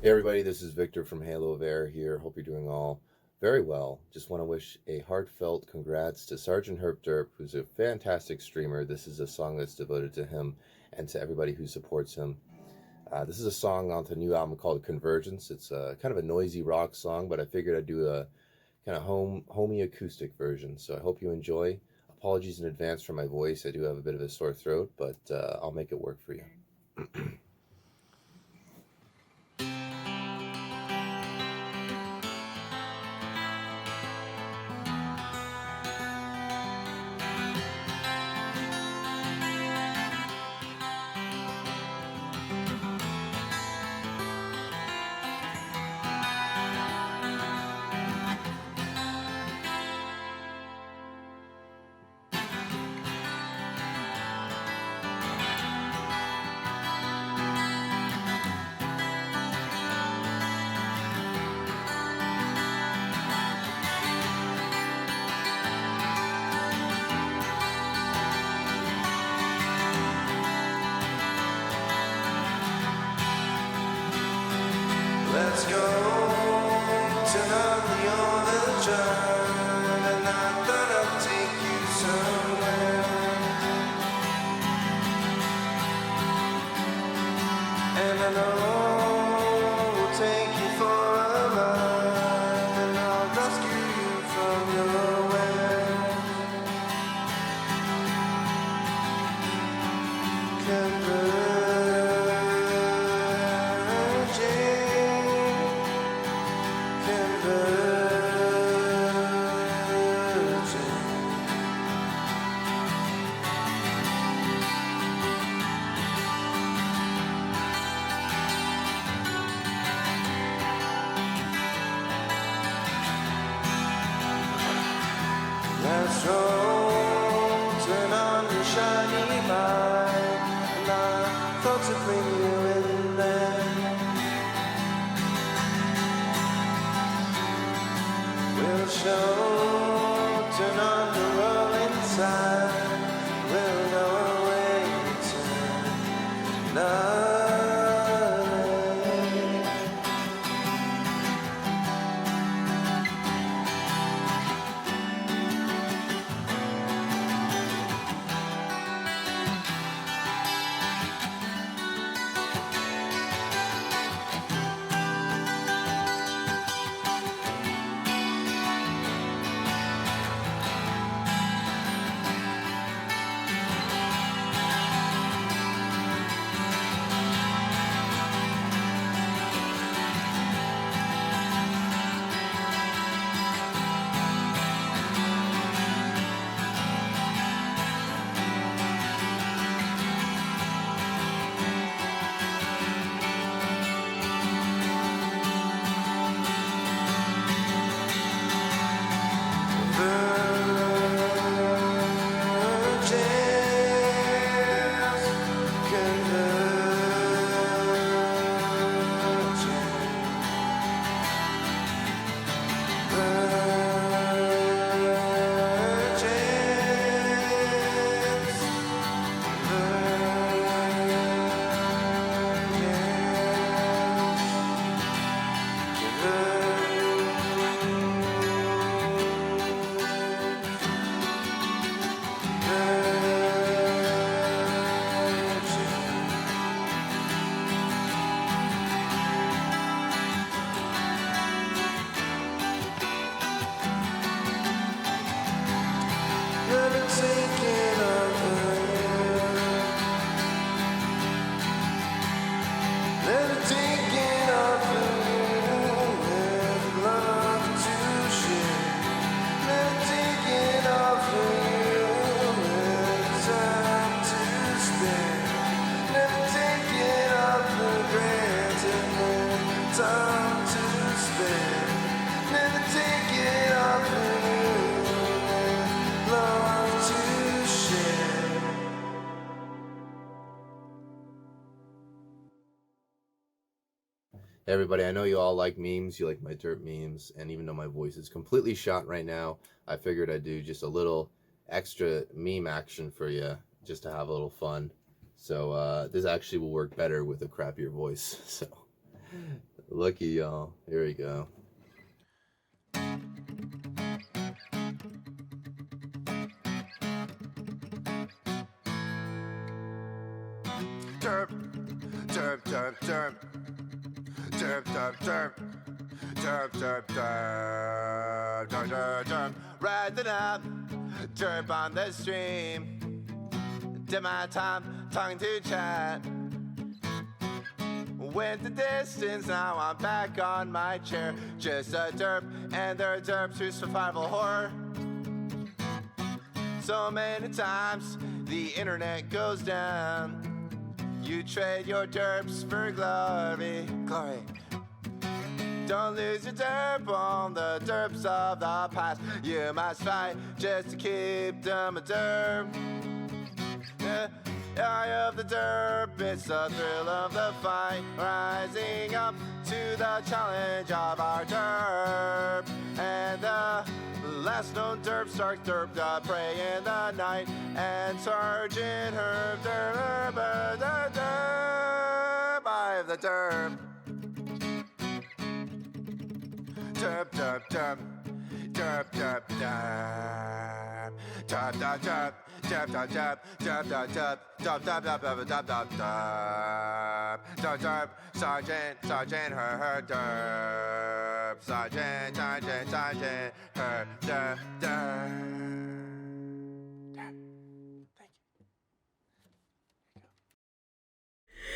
Hey everybody, this is Victor from Halo of Air here. Hope you're doing all very well. Just want to wish a heartfelt congrats to Sergeant ScorpDerp, who's a fantastic streamer. This is a song that's devoted to him and to everybody who supports him. This is a song on the new album called Convergence. It's kind of a noisy rock song, but I figured I'd do a kind of homey acoustic version. So I hope you enjoy. Apologies in advance for my voice. I do have a bit of a sore throat, but I'll make it work for you. Let's go, turn on the overdrive, and I thought I'd take you somewhere. And I know we'll take you for a ride, and I'll rescue you from nowhere. Let's roll, turn on the shiny light, and I thought to bring you in there. We'll show, turn on the rolling tide, we'll know a way to turn night. Hey everybody, I know you all like memes, you like my derp memes, and even though my voice is completely shot right now, I figured I'd do just a little extra meme action for you, just to have a little fun. So this actually will work better with a crappier voice. So lucky y'all. Here we go. Derp, derp, derp, derp. Derp, derp, derp. Derp, derp, derp. Derp, derp, derp. Ride it up. Derp on the stream. Did my time talking to chat. Went the distance, now I'm back on my chair. Just a derp, and they're derps through survival horror. So many times the internet goes down. You trade your derps for glory, glory. Don't lose your derp on the derps of the past. You must fight just to keep them a derp. The eye of the derp, it's the thrill of the fight. Rising up to the challenge of our derp. And the last known derp starts derp to pray in the night. And Sergeant Herb derp, derp, derp, I have the derp. Derp, derp, derp. Derp, derp, derp. Derp, derp, derp. Derp, derp, derp. Derp, derp, derp. Derp, derp, derp, derp, derp, derp, derp. Derp, derp. Sergeant Herb derp. Sergeant Herb derp, derp.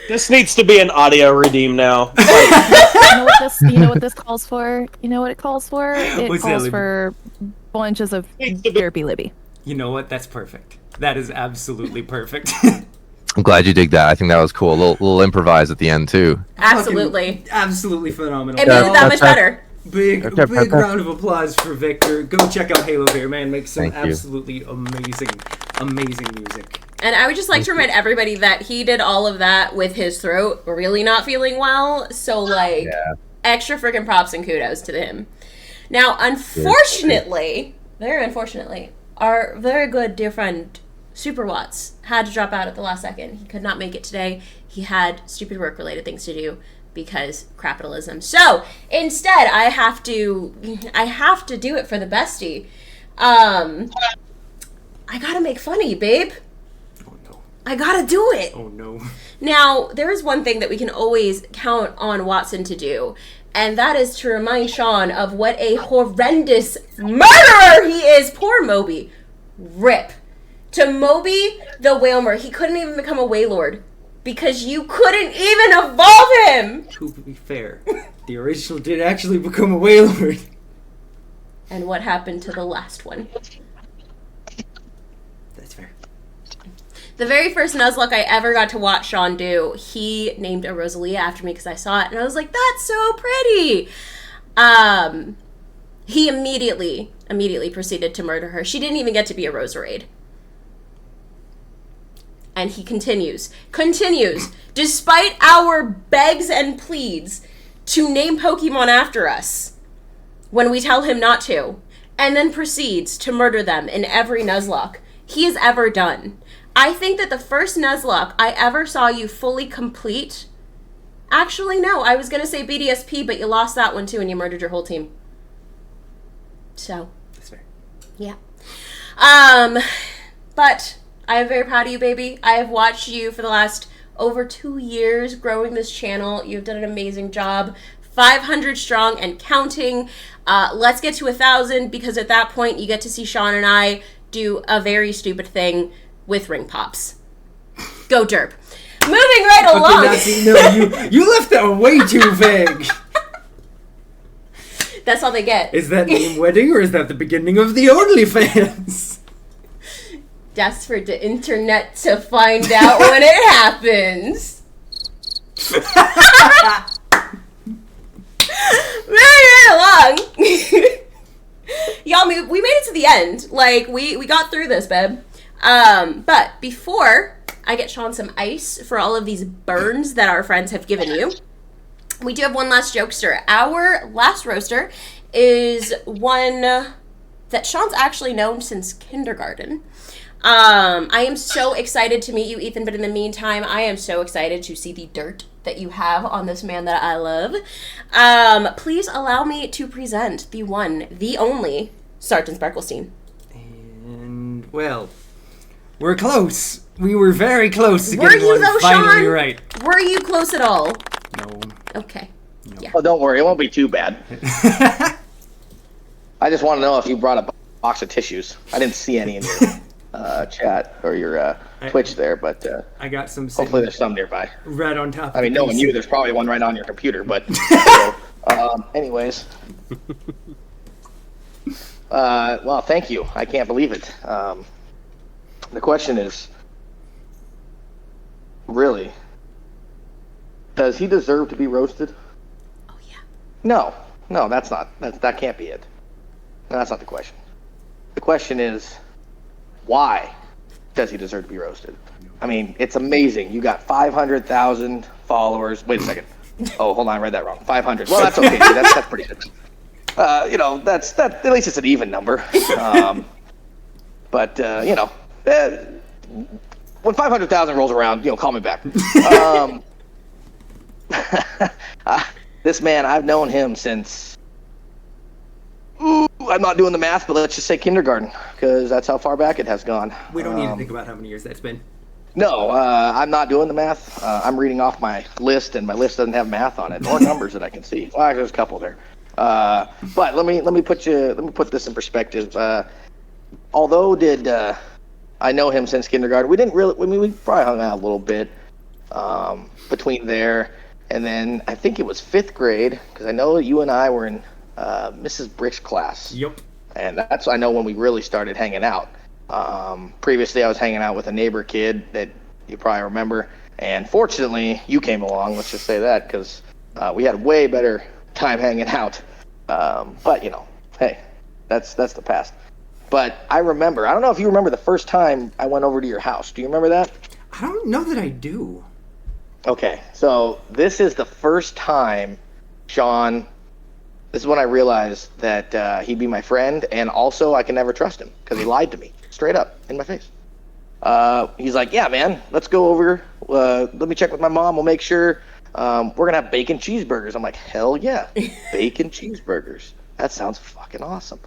This needs to be an audio redeem now. You know what this calls for? You know what it calls for? It What's that, calls Libby? for bunches of derpy Libby. You know what? That's perfect. That is absolutely perfect. I'm glad you dig that. I think that was cool. A little improvise at the end too. Absolutely. Fucking absolutely phenomenal. It made it that much better. Big round of applause for Victor. Go check out Halo Bear, man. Makes some Thank you. absolutely amazing music. And I would just like to remind everybody that he did all of that with his throat really not feeling well. So, like, extra freaking props and kudos to him. Now, unfortunately, very unfortunately, our very good dear friend, Super Watts, had to drop out at the last second. He could not make it today. He had stupid work-related things to do because capitalism. So, instead, I have to do it for the bestie. I gotta make fun of you, babe. Oh no. I gotta do it. Oh no. Now, there is one thing that we can always count on Watson to do, and that is to remind Sean of what a horrendous murderer he is. Poor Moby. RIP. To Moby the Whalmer, he couldn't even become a Waylord because you couldn't even evolve him. To be fair, the original did actually become a Waylord. And what happened to the last one? That's fair. The very first Nuzlocke I ever got to watch Sean do, he named a Rosalia after me because I saw it, and I was like, that's so pretty. He immediately proceeded to murder her. She didn't even get to be a Roserade. And he continues, despite our begs and pleads, to name Pokemon after us when we tell him not to, and then proceeds to murder them in every Nuzlocke he has ever done. I think that the first Nuzlocke I ever saw you fully complete... Actually, no, I was going to say BDSP, but you lost that one too, and you murdered your whole team. So. That's fair. Yeah. But I am very proud of you, baby. I have watched you for the last over 2 years growing this channel. You've done an amazing job. 500 strong and counting. Let's get to 1,000 because at that point you get to see Sean and I do a very stupid thing with ring pops. Go Derp. Moving right along. No, you left that way too vague. That's all they get. Is that name wedding or is that the beginning of the OnlyFans? That's for the internet to find out when it happens. Moving right along. Y'all, we made it to the end. Like, we got through this, babe. But before I get Sean some ice for all of these burns that our friends have given you, we do have one last jokester. Our last roaster is one that Sean's actually known since kindergarten. I am so excited to meet you, Ethan, but in the meantime, I am so excited to see the dirt that you have on this man that I love. Please allow me to present the one, the only, Sergeant Sparklestein. And, well, we're close. We were very close to Were getting you one though, finally Sean? right. Were you close at all? No. Okay. Yeah. Oh, don't worry. It won't be too bad. I just want to know if you brought a box of tissues. I didn't see any in your chat or your Twitch there, but I got some. hopefully there's some nearby. Right on top. I mean, knowing you, there's probably one right on your computer, but anyways. Well, thank you. I can't believe it. The question is, really, does he deserve to be roasted? Oh, yeah. No, that can't be it. No, that's not the question. The question is, why does he deserve to be roasted? I mean, it's amazing. You got 500,000 followers. Wait a second. Oh, hold on, I read that wrong. 500. Well, that's okay. That's pretty good. That's at least it's an even number. But when 500,000 rolls around, call me back. This man, I've known him since. I'm not doing the math, but let's just say kindergarten, because that's how far back it has gone. We don't need to think about how many years that's been. No, I'm not doing the math. I'm reading off my list, and my list doesn't have math on it or numbers that I can see. Well, there's a couple there. But let me put this in perspective. Although I know him since kindergarten, we didn't really. I mean, we probably hung out a little bit between there, and then I think it was 5th grade, because I know you and I were in Mrs. Brick's class. Yep. And that's, I know, when we really started hanging out. Previously, I was hanging out with a neighbor kid that you probably remember, and fortunately, you came along. Let's just say that, because we had a way better time hanging out. But hey, that's the past. But I remember. I don't know if you remember the first time I went over to your house. Do you remember that? I don't know that I do. Okay, so this is the first time, Sean. This is when I realized that he'd be my friend, and also I can never trust him because he lied to me straight up in my face. He's like, "Yeah, man, let's go over. Let me check with my mom. We'll make sure we're gonna have bacon cheeseburgers." I'm like, "Hell yeah, bacon cheeseburgers. That sounds fucking awesome."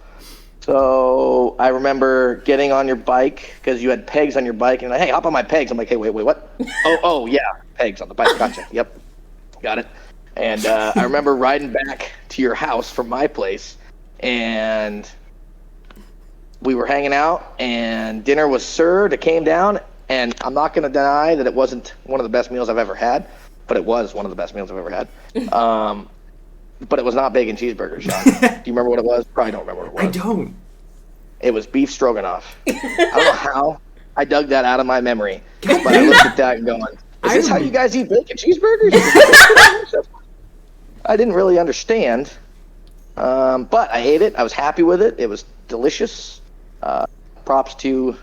So I remember getting on your bike because you had pegs on your bike, and like, "Hey, hop on my pegs." I'm like, "Hey, wait, what?" oh, yeah, pegs on the bike. Gotcha. Yep, got it. And I remember riding back to your house from my place, and we were hanging out, and dinner was served. It came down, and I'm not going to deny that it wasn't one of the best meals I've ever had, but it was one of the best meals I've ever had. But it was not bacon cheeseburgers, Sean. Do you remember what it was? Probably don't remember what it was. I don't. It was beef stroganoff. I don't know how I dug that out of my memory, but I looked at that and going, "Is this how you guys eat bacon cheeseburgers?" I didn't really understand, but I ate it. I was happy with it. It was delicious. Props to,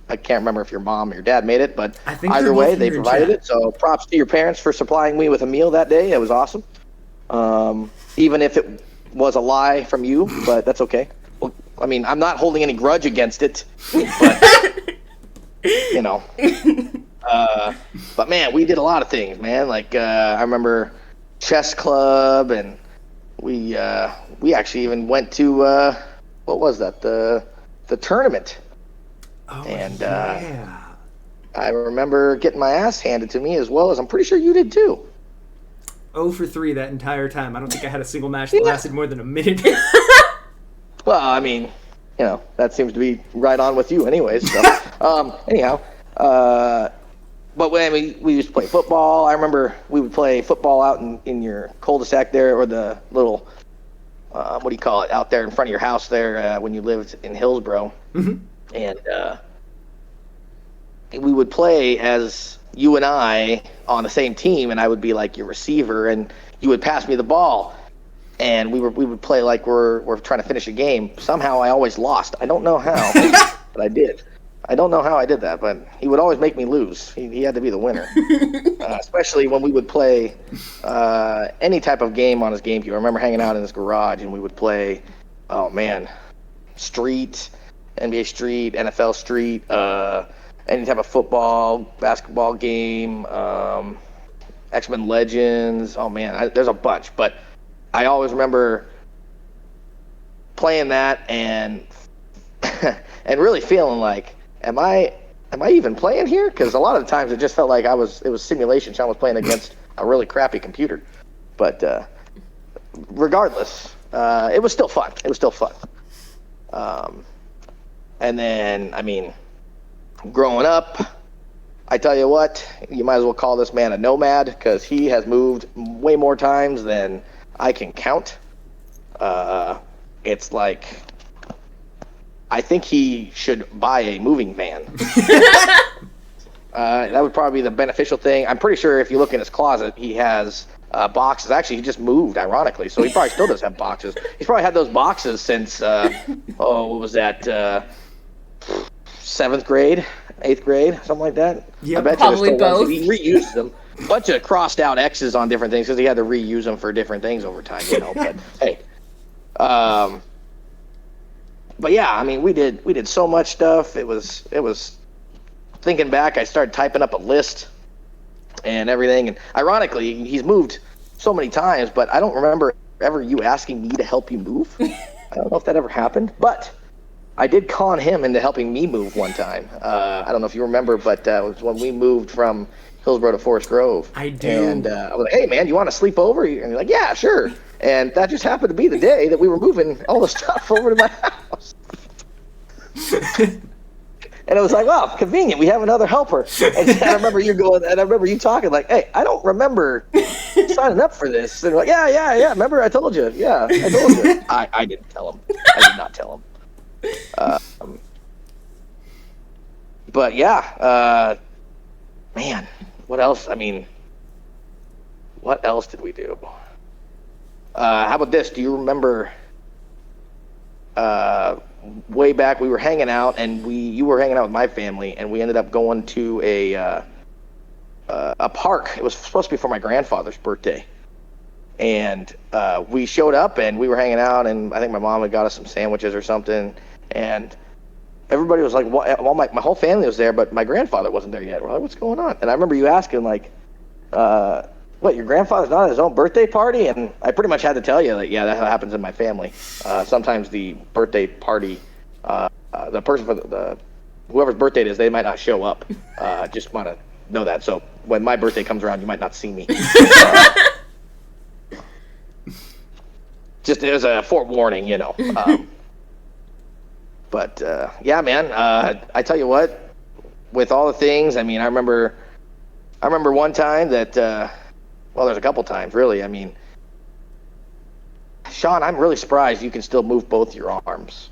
I can't remember if your mom or your dad made it, but either way, they provided it. So props to your parents for supplying me with a meal that day. It was awesome. Even if it was a lie from you, but that's okay. Well, I mean, I'm not holding any grudge against it, but, but man, we did a lot of things, man. Like, I remember chess club, and we actually even went to what was that, the tournament. Oh, and yeah. I remember getting my ass handed to me, as well as I'm pretty sure you did too. 0 for 3 that entire time. I don't think I had a single match that lasted more than a minute. Well, I mean, that seems to be right on with you anyways. So, anyhow, but when we used to play football, I remember we would play football out in your cul-de-sac there, or the little, what do you call it, out there in front of your house there when you lived in Hillsborough. Mm-hmm. And we would play as you and I on the same team, and I would be like your receiver, and you would pass me the ball, and we would play like we're trying to finish a game. Somehow I always lost. I don't know how, but I did. I don't know how I did that, but he would always make me lose. He had to be the winner, especially when we would play any type of game on his GameCube. I remember hanging out in his garage, and we would play, oh man, Street, NBA Street, NFL Street, any type of football, basketball game, X-Men Legends. Oh man, there's a bunch, but I always remember playing that and and really feeling like, am I even playing here? Because a lot of the times it just felt like it was simulation. Sean was playing against a really crappy computer. But regardless, it was still fun. And then, I mean, growing up, I tell you what, you might as well call this man a nomad because he has moved way more times than I can count. It's like, I think he should buy a moving van. That would probably be the beneficial thing. I'm pretty sure if you look in his closet, he has boxes. Actually, he just moved, ironically, so he probably still does have boxes. He's probably had those boxes since, what was that, 7th grade, 8th grade, something like that? Yeah, I bet probably you there's still both. ones. He reused them. A bunch of crossed out X's on different things because he had to reuse them for different things over time, but hey. But yeah, I mean, we did so much stuff. It was thinking back, I started typing up a list and everything. And ironically, he's moved so many times, but I don't remember ever you asking me to help you move. I don't know if that ever happened, but I did con him into helping me move one time. I don't know if you remember, but it was when we moved from Hillsborough to Forest Grove. I do. And I was like, hey, man, you want to sleep over? And he's like, yeah, sure. And that just happened to be the day that we were moving all the stuff over to my house. And it was like, wow, convenient. We have another helper. And I remember you talking like, hey, I don't remember signing up for this. And like, yeah. Remember, I told you. Yeah, I told you. I didn't tell him. I did not tell him. But yeah, man, what else? I mean, what else did we do? How about this? Do you remember way back we were hanging out and you were hanging out with my family and we ended up going to a park. It was supposed to be for my grandfather's birthday. And we showed up and we were hanging out and I think my mom had got us some sandwiches or something. And everybody was like, well, my whole family was there, but my grandfather wasn't there yet. We're like, what's going on? And I remember you asking like, what, your grandfather's not at his own birthday party? And I pretty much had to tell you that, yeah, that happens in my family. Sometimes the birthday party, the person for whoever's birthday it is, they might not show up. Just want to know that. So when my birthday comes around, you might not see me. Just as a forewarning, you know. But yeah, man, I tell you what, with all the things, I mean, I remember one time that, well, there's a couple times, really. I mean, Sean, I'm really surprised you can still move both your arms.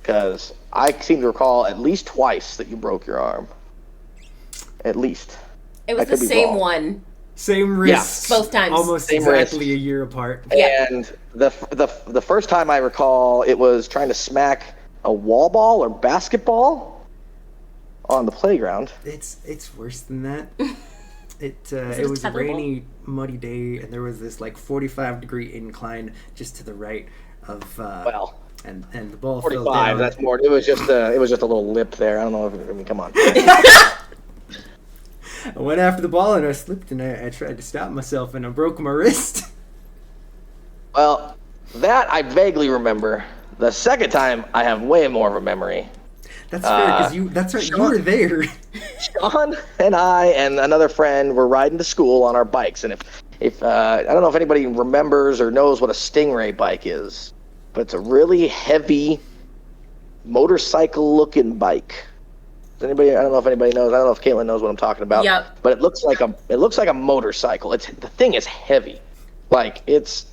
Because I seem to recall at least twice that you broke your arm. At least. It was I the could be same wrong. one. Same wrist. Both times. Almost Same exactly wrist. a year apart. Yeah. And the first time I recall, it was trying to smack a wall ball or basketball on the playground. It's worse than that. It a was a tetherball? rainy, muddy day, and there was this like 45-degree incline just to the right of Well, and the ball fell 45. down. That's more. It was just a little lip there. I don't know if I mean, come on. I went after the ball and I slipped and I tried to stop myself and I broke my wrist. Well, that I vaguely remember. The second time, I have way more of a memory. That's fair because that's right. You were there. Sean and I and another friend were riding to school on our bikes, and if I don't know if anybody remembers or knows what a Stingray bike is, but it's a really heavy motorcycle-looking bike. Does anybody? I don't know if anybody knows. I don't know if Caitlin knows what I'm talking about. Yep. But it looks like a motorcycle. The thing is heavy, like it's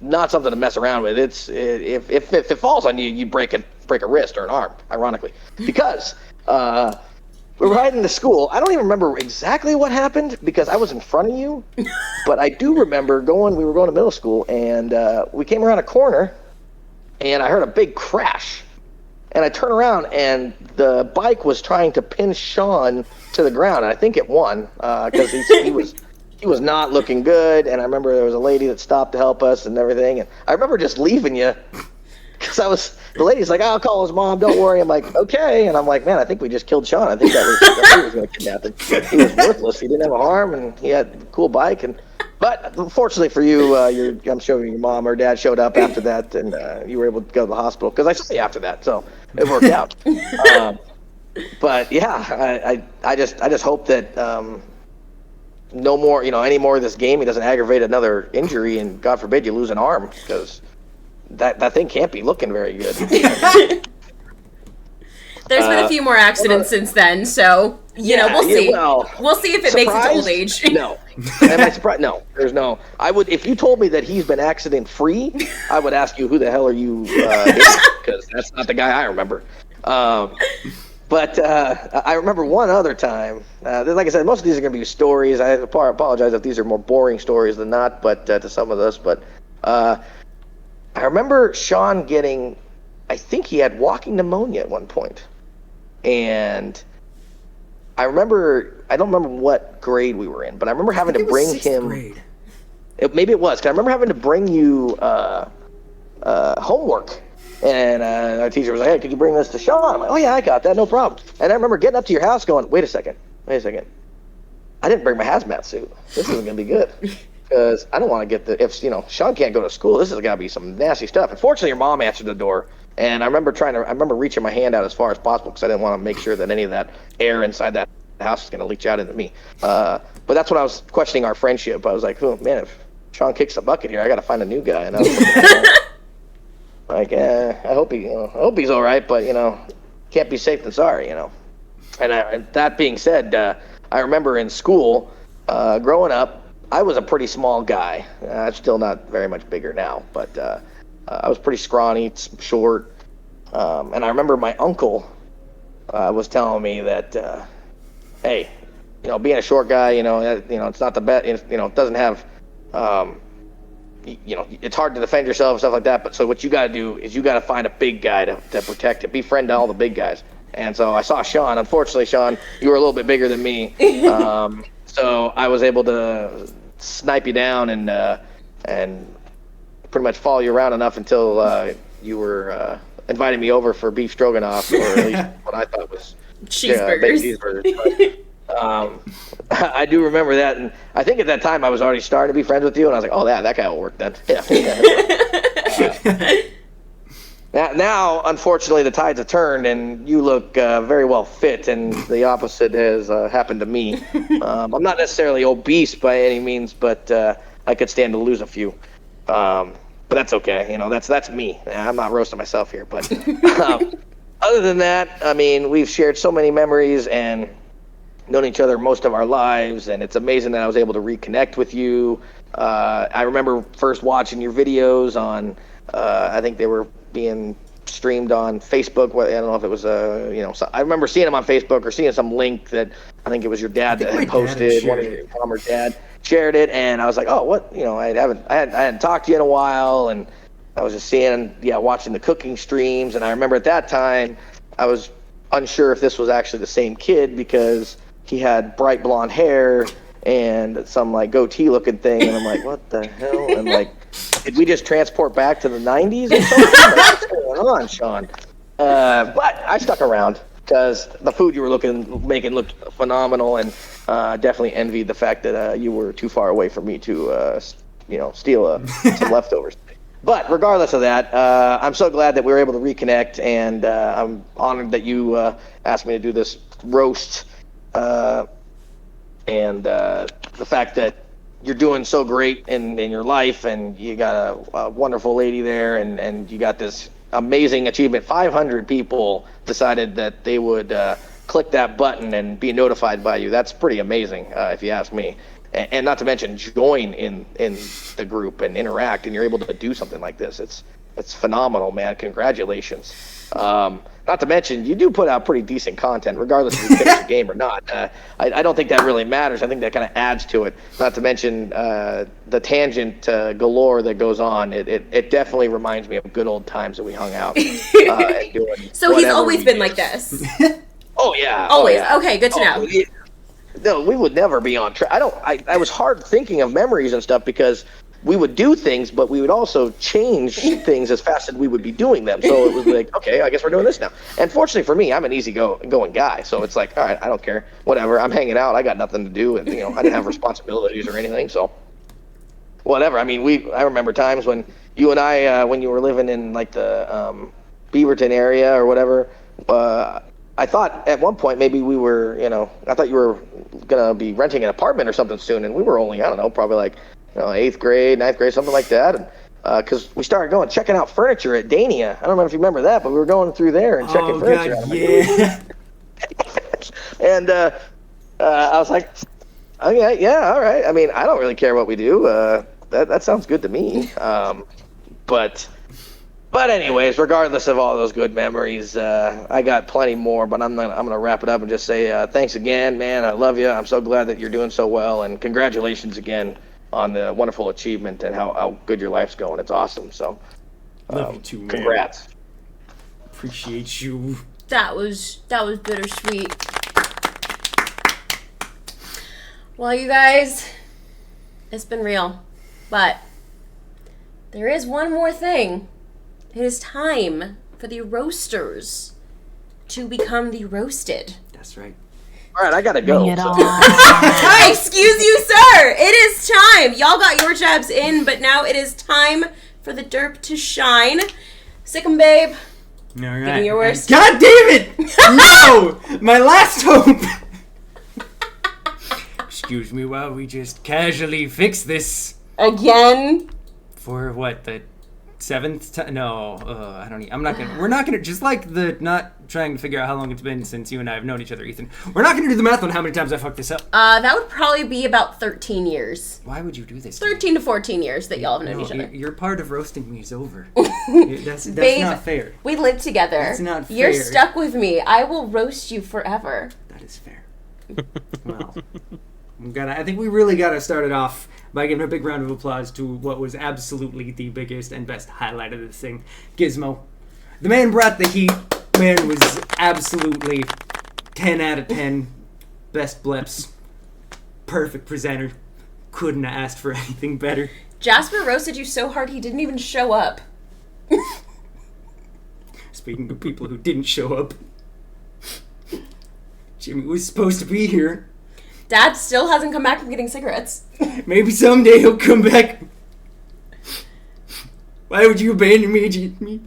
not something to mess around with. If it falls on you, you break a wrist or an arm. Ironically, because we're riding to school. I don't even remember exactly what happened because I was in front of you, but I do remember we were going to middle school, and we came around a corner, and I heard a big crash. and I turn around, and the bike was trying to pin Sean to the ground. And I think it won because he was not looking good. And I remember there was a lady that stopped to help us and everything. And I remember just leaving you because the lady's like, I'll call his mom, don't worry. I'm like, okay. And I'm like, man, I think we just killed Sean. I think that was going to kidnap him. He was worthless. He didn't have a harm, and he had a cool bike. But fortunately for you, I'm sure your mom or dad showed up after that, and you were able to go to the hospital because I saw you after that, so it worked out. But yeah, I just hope that no more, any more of this gaming doesn't aggravate another injury, and God forbid you lose an arm, because that thing can't be looking very good. There's been a few more accidents since then, so we'll see. We'll see if it makes it to old age. No. Am I surprised? No. There's no. I would, if you told me that he's been accident free, I would ask you, who the hell are you? Because that's not the guy I remember. But I remember one other time. Like I said, most of these are going to be stories. I apologize if these are more boring stories than not, but to some of this. But I remember Sean getting, I think he had walking pneumonia at one point. And I don't remember what grade we were in, but I remember having to bring him. Maybe it was, because I remember having to bring you homework. And our teacher was like, hey, could you bring this to Sean? I'm like, oh yeah, I got that, no problem. And I remember getting up to your house going, wait a second. I didn't bring my hazmat suit. This isn't going to be good. Because I don't want to get if Sean can't go to school, this has got to be some nasty stuff. Unfortunately, your mom answered the door. And I remember reaching my hand out as far as possible because I didn't want to make sure that any of that air inside that house is going to leach out into me. But that's when I was questioning our friendship. I was like, oh man, if Sean kicks the bucket here, I got to find a new guy. And I was like, I hope he's all right, but can't be safe than sorry, And that being said, I remember in school, growing up, I was a pretty small guy. I'm still not very much bigger now, but I was pretty scrawny, short. And I remember my uncle was telling me that, hey, being a short guy, it's not the best. It doesn't have, it's hard to defend yourself and stuff like that. But so what you got to do is you got to find a big guy to protect it. Be friend to all the big guys. And so I saw Sean. Unfortunately, Sean, you were a little bit bigger than me. So I was able to snipe you down and pretty much follow you around enough until you were inviting me over for beef stroganoff, or at least what I thought was cheeseburgers. I do remember that, and I think at that time I was already starting to be friends with you, and I was like, oh, that guy will work then. Now, unfortunately, the tides have turned, and you look very well fit, and the opposite has happened to me. I'm not necessarily obese by any means, but I could stand to lose a few. But that's okay. That's me. I'm not roasting myself here. But other than that, I mean, we've shared so many memories and known each other most of our lives, and it's amazing that I was able to reconnect with you. I remember first watching your videos on, I think they were being streamed on Facebook. I don't know if it was I remember seeing them on Facebook or seeing some link that I think it was your dad that had posted. One of your mom or dad shared it, and I was like, oh, what? I hadn't talked to you in a while, and I was just watching the cooking streams, and I remember at that time I was unsure if this was actually the same kid because he had bright blonde hair and some like goatee looking thing, and I'm like, what the hell? And like, did we just transport back to the 90s or something? What's going on, Sean? But I stuck around because the food you were making looked phenomenal, and definitely envied the fact that you were too far away from me to steal some leftovers. But regardless of that, I'm so glad that we were able to reconnect, and I'm honored that you asked me to do this roast, and the fact that you're doing so great in your life, and you got a wonderful lady there, and you got this amazing achievement. 500 people decided that they would click that button and be notified by you. That's pretty amazing, if you ask me. And not to mention join in the group and interact, and you're able to do something like this. It's phenomenal, man. Congratulations. Not to mention, you do put out pretty decent content, regardless if you finish the game or not. I don't think that really matters. I think that kind of adds to it. Not to mention the tangent galore that goes on. It definitely reminds me of good old times that we hung out and doing. So he's always been like this. Oh yeah. Always. Oh, yeah. Okay, good to know. Yeah. No, we would never be on track. I was hard thinking of memories and stuff because we would do things, but we would also change things as fast as we would be doing them. So it was like, okay, I guess we're doing this now. And fortunately for me, I'm an going guy. So it's like, all right, I don't care. Whatever. I'm hanging out. I got nothing to do. And, I didn't have responsibilities or anything. So whatever. I mean, I remember times when you and I, when you were living in like the Beaverton area or whatever, I thought at one point maybe we were, I thought you were going to be renting an apartment or something soon. And we were only, I don't know, probably like, 8th grade, 9th grade, something like that. And because we started checking out furniture at Dania. I don't know if you remember that, but we were going through there and checking furniture out. Yeah. And I was like, okay, yeah, all right. I mean, I don't really care what we do. That sounds good to me. But anyways, regardless of all those good memories, I got plenty more. But I'm gonna wrap it up and just say thanks again, man. I love you. I'm so glad that you're doing so well, and congratulations again on the wonderful achievement and how good your life's going. It's awesome. So, love you too, man. Congrats. Appreciate you. That was bittersweet. Well, you guys, it's been real, but there is one more thing. It is time for the roasters to become the roasted. That's right. All right, I gotta go. Excuse you, sir. It is time. Y'all got your jabs in, but now it is time for the derp to shine. Sick 'em, babe. All right. Give me your worst. God damn it! No! My last hope! Excuse me while we just casually fix this. Again? For what, the 7th time? No, I don't need. We're not gonna, just like the not trying to figure out how long it's been since you and I have known each other, Ethan. We're not gonna do the math on how many times I fucked this up. That would probably be about 13 years. Why would you do this? 13 to 14 years that y'all have known each other. Your part of roasting me is over. That's Babe, not fair. We live together. That's not fair. You're stuck with me. I will roast you forever. That is fair. Well, I think we really gotta start it off by giving a big round of applause to what was absolutely the biggest and best highlight of this thing, Gizmo. The man brought the heat. Man was absolutely 10 out of 10. Best bleps. Perfect presenter. Couldn't have asked for anything better. Jasper roasted you so hard he didn't even show up. Speaking of people who didn't show up, Jimmy was supposed to be here. Dad still hasn't come back from getting cigarettes. Maybe someday he'll come back. Why would you abandon me, Jimmy?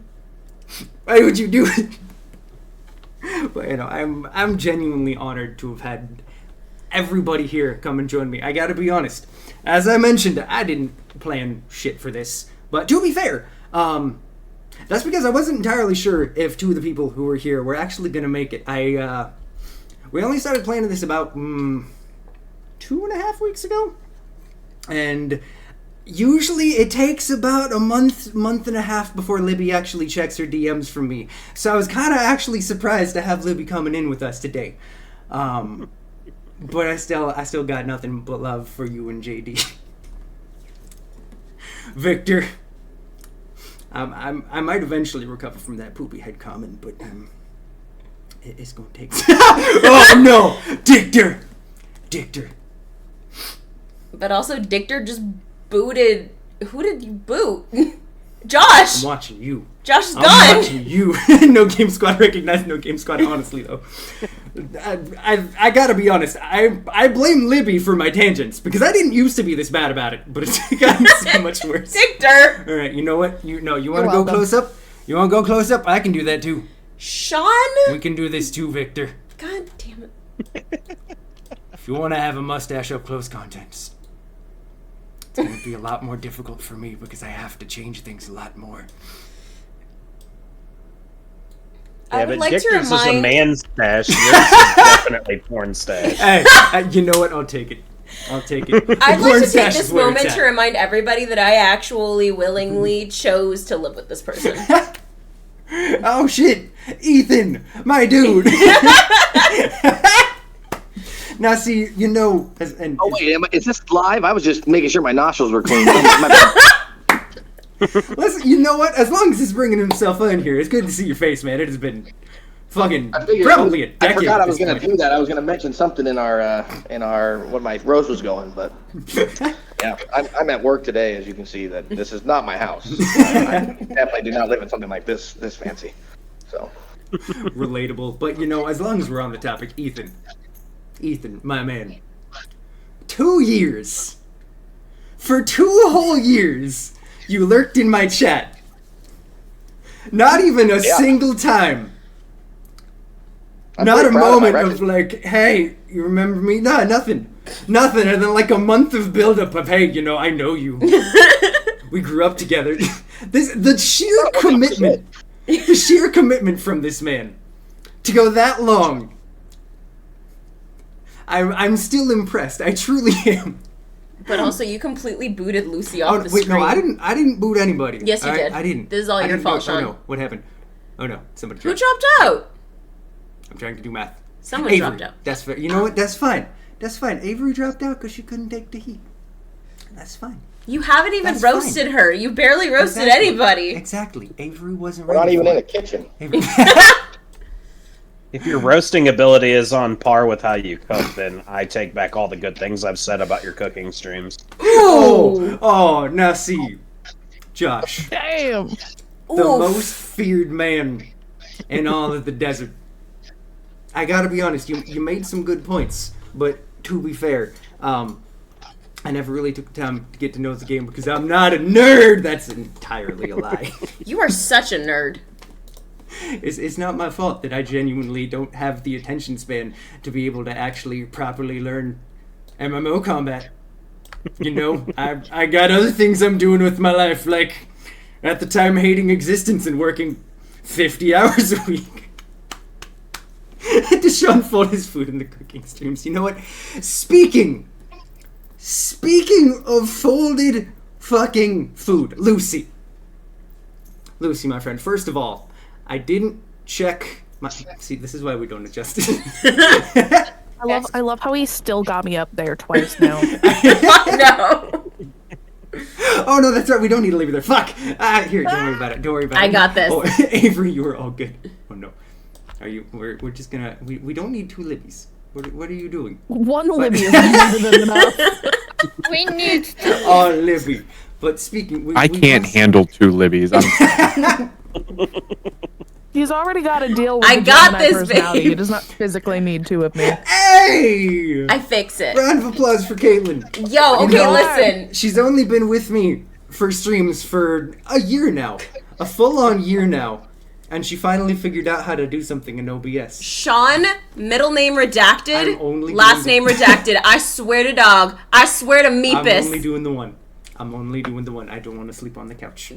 Why would you do it? But I'm genuinely honored to have had everybody here come and join me. I gotta be honest. As I mentioned, I didn't plan shit for this. But to be fair, that's because I wasn't entirely sure if two of the people who were here were actually gonna make it. We only started planning this about 2.5 weeks ago, and usually it takes about a month and a half before Libby actually checks her DMs from me. So I was kind of actually surprised to have Libby coming in with us today. But I still got nothing but love for you and JD. Victor, I might eventually recover from that poopy head comment, but it's gonna take. Oh no, Dictor. But also, Dictor just booted. Who did you boot? Josh! I'm watching you. Josh is gone! I'm watching you. No Game Squad recognized No Game Squad, honestly, though. I gotta be honest. I blame Libby for my tangents, because I didn't used to be this bad about it, but it's gotten so much worse. Dictor! Alright, you know what? You want to go close up? You want to go close up? I can do that, too. Sean? We can do this, too, Victor. God damn it. If you want to have a mustache up close contents, it's going to be a lot more difficult for me because I have to change things a lot more. Yeah, I would but like to Dictor's is a remind... man's stash. Yours is definitely porn stash. Hey, you know what? I'll take it. I'd like to take this moment to remind everybody that I actually willingly chose to live with this person. Oh shit, Ethan, my dude. Now see, you know, Oh wait, is this live? I was just making sure my nostrils were clean. My bad. listen, you know what? As long as he's bringing himself in here, it's good to see your face, man. It has been fucking I figured probably a decade. I forgot I at was this going to point. do that. I was going to mention something in our when my roast was going, but yeah, I'm at work today, as you can see. That this is not my house. I definitely do not live in something like this fancy. So Relatable, but you know, as long as we're on the topic, Ethan, my man, 2 years. For 2 whole years, you lurked in my chat. Not even a single time. I'm Not a pretty proud of my moment of record. like, hey, you remember me? No, nothing. Nothing. And then like a month of buildup of, hey, you know, I know you. We grew up together. The sheer commitment. The sheer commitment from this man to go that long. I'm still impressed. I truly am. But also, you completely booted Lucy off the Wait, screen. no, I didn't boot anybody. Yes, you did. I didn't. This is all I your didn't fault, do it. Oh Sean. no, what happened? Oh no, somebody Who dropped. dropped out? I'm trying to do math. Someone Avery. dropped out. That's fair. You know what? That's fine. That's fine. Avery dropped out because she couldn't take the heat. That's fine. You haven't even That's roasted fine. her. You barely roasted Exactly. anybody. Exactly. Avery wasn't we're ready not even for in a it. kitchen. Avery. If your roasting ability is on par with how you cook, then I take back all the good things I've said about your cooking streams. Oh, now see, Josh, Damn. the most feared man in all of the desert. I gotta be honest, you made some good points, but to be fair, I never really took the time to get to know the game because I'm not a nerd. That's entirely a lie. You are such a nerd. It's not my fault that I genuinely don't have the attention span to be able to actually properly learn MMO combat. You know, I got other things I'm doing with my life, like at the time hating existence and working 50 hours a week. To Sean fold his food in the cooking streams. You know what? Speaking of folded fucking food, Lucy, my friend, first of all, I didn't check my... See, this is why we don't adjust it. I love how he still got me up there twice now. No. Oh no, that's right. We don't need to leave it there. Fuck. Here, don't worry about it. Don't worry about it. I got this. Oh, Avery, you were all good. Oh no. Are you? We're just gonna. We don't need 2 Libbies. What are you doing? One Libby is more than enough. We need to. Oh, Libby. But speaking, I can't handle 2 Libbies. I'm He's already got to deal with I the got Gemini this, personality. babe. He does not physically need 2 of me. Hey! I fix it. Round of applause for Caitlin. Yo, okay, know what? listen. She's only been with me for streams for a year now, a full-on year now, and she finally figured out how to do something in OBS. Sean, middle name redacted, I'm only last doing name redacted. I swear to dog. I swear to I'm only Meepus. doing the one. I'm only doing the one. I don't want to sleep on the couch.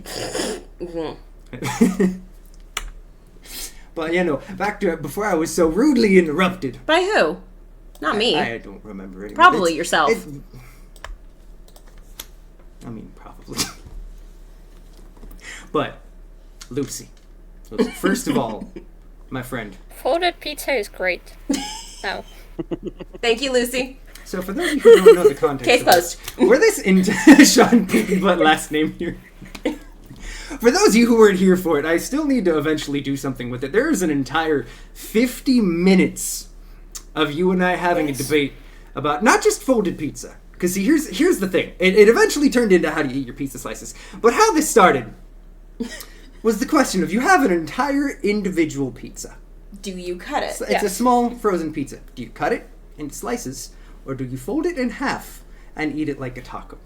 But you know, back to it before I was so rudely interrupted. By who? Not me. I don't remember anymore. Probably yourself. I mean, probably. But, Lucy, first of all, my friend. Folded pizza is great. No. Thank you, Lucy. So for those of you who don't know the context Case of this, closed. we're this into Sean Poopy Butt last name here. For those of you who weren't here for it, I still need to eventually do something with it. There is an entire 50 minutes of you and I having a debate about not just folded pizza. Because see, here's the thing. It eventually turned into how do you eat your pizza slices. But how this started was the question of you have an entire individual pizza. Do you cut it? It's a small frozen pizza. Do you cut it into slices, or do you fold it in half and eat it like a taco?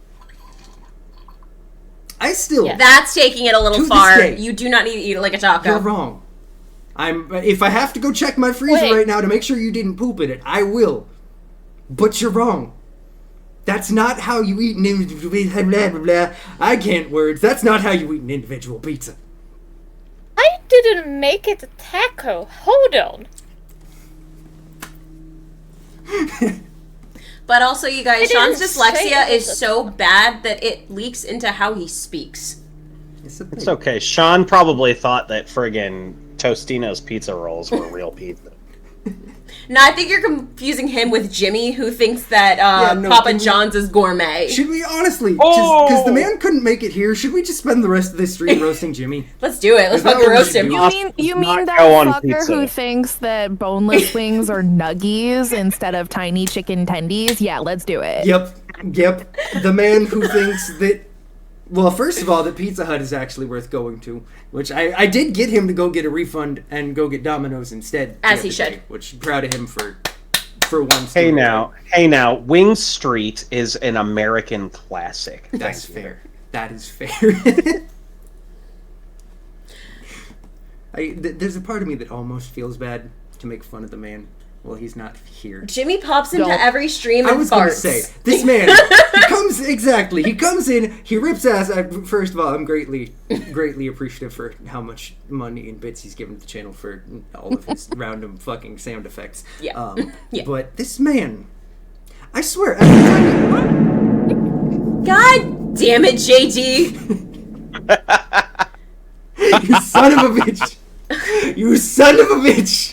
I still... That's taking it a little To this far. day, You do not need to eat it like a taco. You're wrong. If I have to go check my freezer right now to make sure you didn't poop in it, I will. But you're wrong. That's not how you eat an individual pizza. Blah, blah, blah. I can't words. That's not how you eat an individual pizza. I didn't make it a taco. Hold on. But also, you guys, I Sean's didn't say dyslexia it was is a so bad that it leaks into how he speaks. It's okay. Sean probably thought that friggin' Tostino's pizza rolls were real pizza. No, I think you're confusing him with Jimmy, who thinks that no, Papa can we- John's is gourmet. Should we honestly, Oh! because the man couldn't make it here, should we just spend the rest of this stream roasting Jimmy? Let's do it. Let's Is that fucking what we roast should him. do? You mean that go on fucker pizza. who thinks that boneless wings are nuggies instead of tiny chicken tendies? Yeah, let's do it. Yep. The man who thinks that, well, first of all, that Pizza Hut is actually worth going to, which I did get him to go get a refund and go get Domino's instead. the As he other should. day, which I'm proud of him for once. Hey doing now, Wing Street is an American classic. that. That's Thank you. fair. That is fair. There's a part of me that almost feels bad to make fun of the man. Well, he's not here. Jimmy pops into Don't. every stream I and was going to farts. say, this man, he comes in, he rips ass. First of all, I'm greatly appreciative for how much money and bits he's given the channel for all of his random fucking sound effects. Yeah. Yeah. But this man, I swear, every time God damn it, JD. you son of a bitch. You son of a bitch.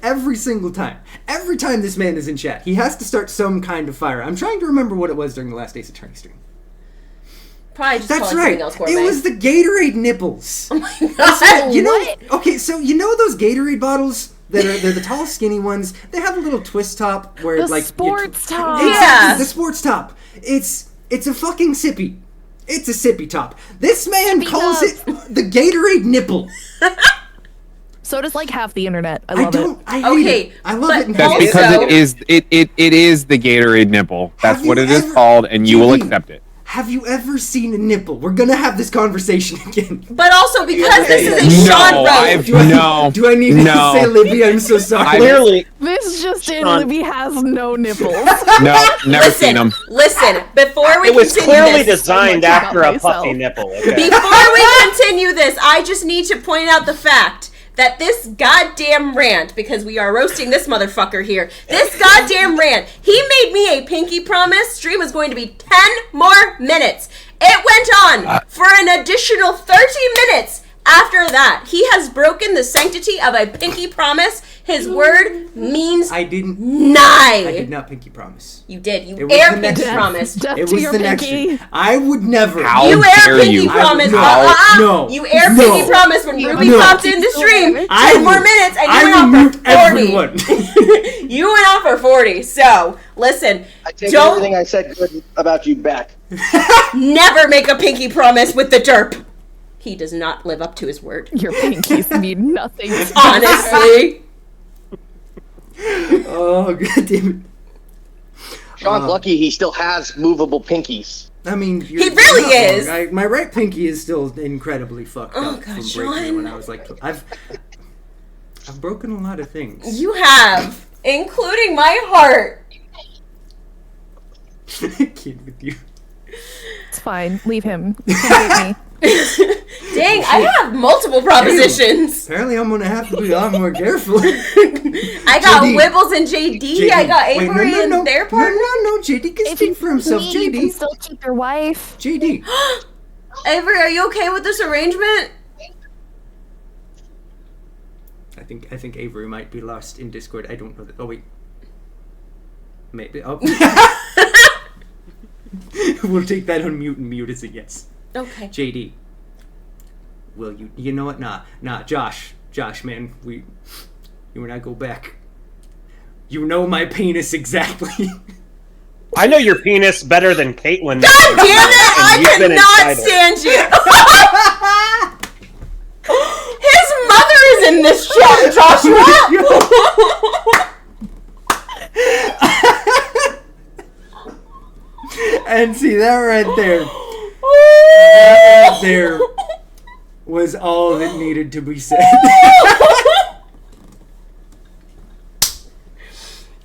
Every single time. Every time this man is in chat, he has to start some kind of fire. I'm trying to remember what it was during the last Ace Attorney stream. Probably just That's calling right. something else gourmet. It was the Gatorade nipples. Oh my god. You know, okay, so you know those Gatorade bottles that are they're the tall, skinny ones. They have a little twist top where The like sports top. Exactly, Yeah. the sports top. It's a fucking sippy. It's a sippy top. This man Speak calls up. it the Gatorade nipple. So does like half the internet. I I love don't. it. I hate Okay, it. I love but it. And That's hate it. because Also- it is the Gatorade nipple. That's Have what you it is ever- called, and you will JD, accept it. Have you ever seen a nipple? We're gonna have this conversation again. But also because this is a Sean No, roast. I've Do I, no. do I need no. to say, Libby? I'm so sorry. Clearly, This just in, Sean. Libby has no nipples. No, never seen them. Listen, before we it was continue clearly this, designed I'm like, after a myself. puffy nipple. Okay? before we continue this, I just need to point out the fact that this goddamn rant, because we are roasting this motherfucker here, this goddamn rant, he made me a pinky promise. Stream was going to be 10 more minutes. It went on for an additional 30 minutes. After that, he has broken the sanctity of a pinky promise. His word means I didn't. nigh. I did not pinky promise. You did. You It was air the next pinky one. promise. Death It to was your the next pinky. one. I would never. How You air dare pinky you? promise. I- no. You air No. pinky promise when Ruby No. popped into stream. 10 I more will- minutes and you I went will out mute for 40. everyone. You went out for 40. So, listen, I take don't everything I said good about you back. never make a pinky promise with the derp. He does not live up to his word. Your pinkies mean nothing. to me. Honestly. Oh god damn it! Sean's lucky he still has movable pinkies. I mean, He really not is. wrong. My right pinky is still incredibly fucked Oh, up God, from breaking it when Sean. I was like, I've broken a lot of things. You have, including my heart. Kid with you. It's fine. Leave him. You can't hate me. Dang, I have multiple propositions. Apparently, I'm gonna have to be a lot more careful. I got JD. Wibbles and JD. I got Wait, Avery and their partner. No, JD can If speak you for himself. need, you can JD, still keep your wife. JD. Avery, are you okay with this arrangement? I think Avery might be lost in Discord. I don't know that. Oh wait, maybe. Oh. We'll take that on mute and mute as a yes. Okay. JD, will you? You know what? Nah, Josh, man, you and I go back. You know my penis exactly. I know your penis better than Caitlyn. God damn it! I You've been cannot inside it. stand you. His mother is in this chat, Joshua. And see that right there. That right there was all that needed to be said.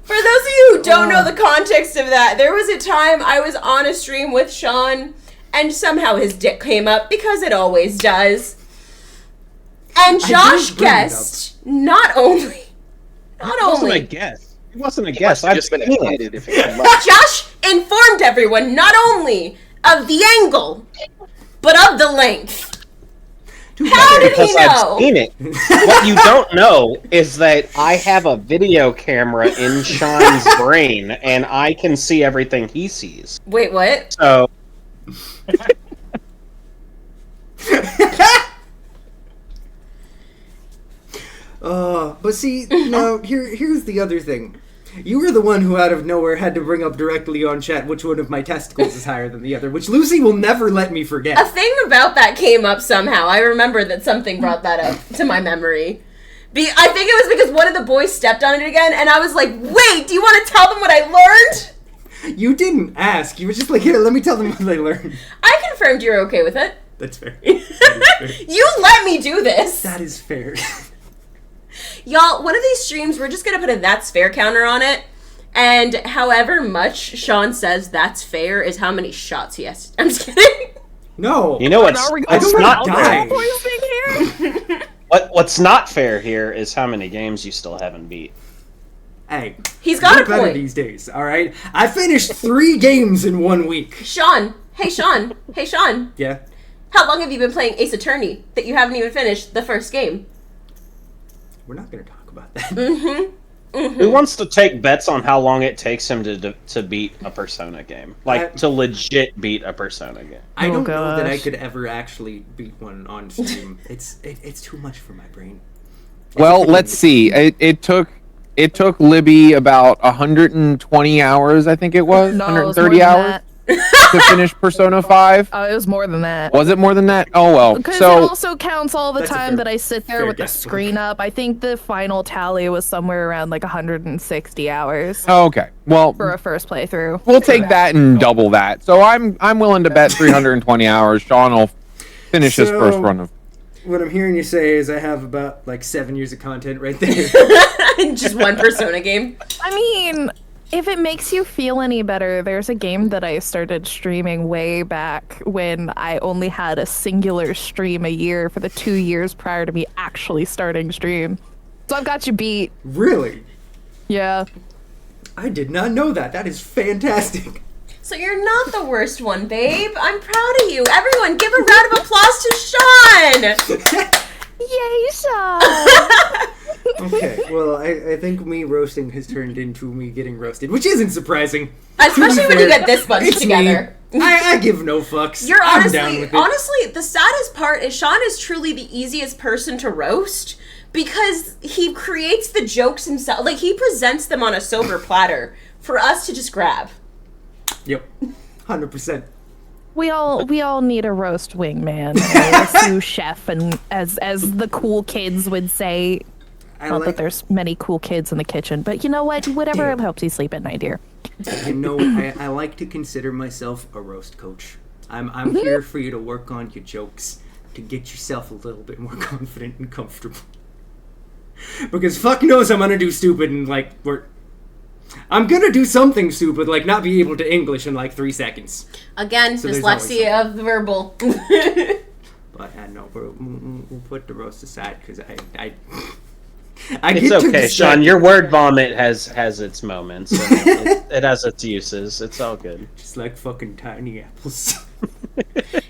For those of you who don't know the context of that, there was a time I was on a stream with Sean, and somehow his dick came up, because it always does. And Josh didn't bring it up. guessed, not only, It wasn't a guess. It wasn't a guess. I've Just been seen it. excited if it came up. Josh informed everyone not only of the angle, but of the length. Too How bad. did he Because I've know? seen it. What you don't know is that I have a video camera in Sean's brain, and I can see everything he sees. Wait, what? So, But see, now here's the other thing. You were the one who out of nowhere had to bring up directly on chat which one of my testicles is higher than the other, which Lucy will never let me A forget. thing about that came up somehow. I remember that something brought that up to my memory. I think it was because one of the boys stepped on it again, and I was like, wait, do you want to tell them what I learned? You didn't ask. You were just like, here, let me tell them what I learned. I confirmed you were okay with it. That's fair. That is fair. You let me do this. That is fair. Y'all, one of these streams, we're just going to put a that's fair counter on it. And however much Sean says that's fair is how many shots he has. I'm just kidding. No. you know what's, I don't not wanna fair? die. What's not fair here is how many games you still haven't beat. Hey, He's got we're a better point. these days, all right? I finished 3 games in 1 week. Sean. Hey, Sean. Hey, Sean. Yeah. How long have you been playing Ace Attorney that you haven't even finished the first game? We're not going to talk about that. Who wants to take bets on how long it takes him to beat a Persona game? Like, to legit beat a Persona game. I don't know that I gosh. could ever actually beat one on stream. It's too much for my brain. Well, let's see. It took Libby about 120 hours, I think it was, No, it was 130 more than hours that. to finish Persona 5. It was more than that. Was it more than that? Oh well. Because So it also counts all the That's a time fair- that I sit there fair with the guess. screen up. I think the final tally was somewhere around like 160 hours okay. Well, for a first playthrough. we'll take that and double that. So I'm willing to bet 320 hours. Sean will finish his So- first run of. What I'm hearing you say is I have about like 7 years of content right there. Just one Persona game. I mean, if it makes you feel any better, there's a game that I started streaming way back when I only had a singular stream a year for the 2 years prior to me actually starting stream. So I've got you beat. Really? Yeah. I did not know that. That is fantastic. So you're not the worst one, babe. I'm proud of you. Everyone, give a round of applause to Sean! Yay, Sean! Okay, well, I think me roasting has turned into me getting roasted, which isn't surprising. Especially To be when you fair, get this bunch it's together. Me. I give no fucks. You're I'm down with it. honestly, the saddest part is Sean is truly the easiest person to roast because he creates the jokes himself. Like, he presents them on a silver platter for us to just grab. Yep, 100%. We all need a roast wingman, a sous chef, and as the cool kids would say. Not that there's many cool kids in the kitchen, but you know what? Whatever helps you sleep at night, dear. You know, I like to consider myself a roast coach. I'm here for you to work on your jokes to get yourself a little bit more confident and comfortable. Because fuck knows I'm gonna do stupid and like I'm gonna do something stupid, like not be able to English in like 3 seconds. Again, So there's always dyslexia of the verbal. But I know we'll put the roast aside because I It's get too okay, distracted. Sean. Your word vomit has its moments. And it has its uses. It's all good. Just like fucking tiny apples.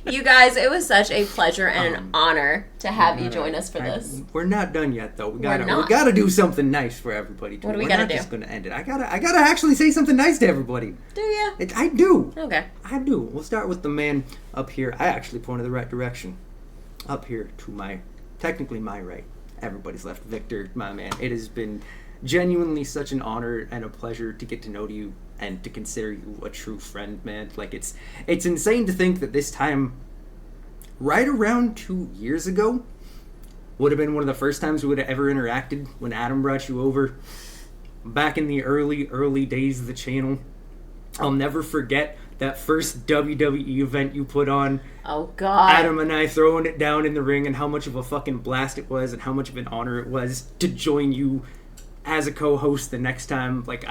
You guys, it was such a pleasure and an honor to have you join us for this. We're not done yet, though. We We're gotta not. do something nice for everybody. Too. What do we We're gotta not do? just gonna end it. I gotta actually say something nice to everybody. Do ya? I do. Okay. I do. We'll start with the man up here. I actually pointed the right direction. Up here to technically my right. Everybody's left. Victor, my man. It has been genuinely such an honor and a pleasure to get to know you and to consider you a true friend, man. Like, it's insane to think that this time, right around 2 years ago, would have been one of the first times we would have ever interacted when Adam brought you over back in the early days of the channel. I'll never forget that first WWE event you put on. Oh, God. Adam and I throwing it down in the ring and how much of a fucking blast it was and how much of an honor it was to join you as a co-host the next time. Like,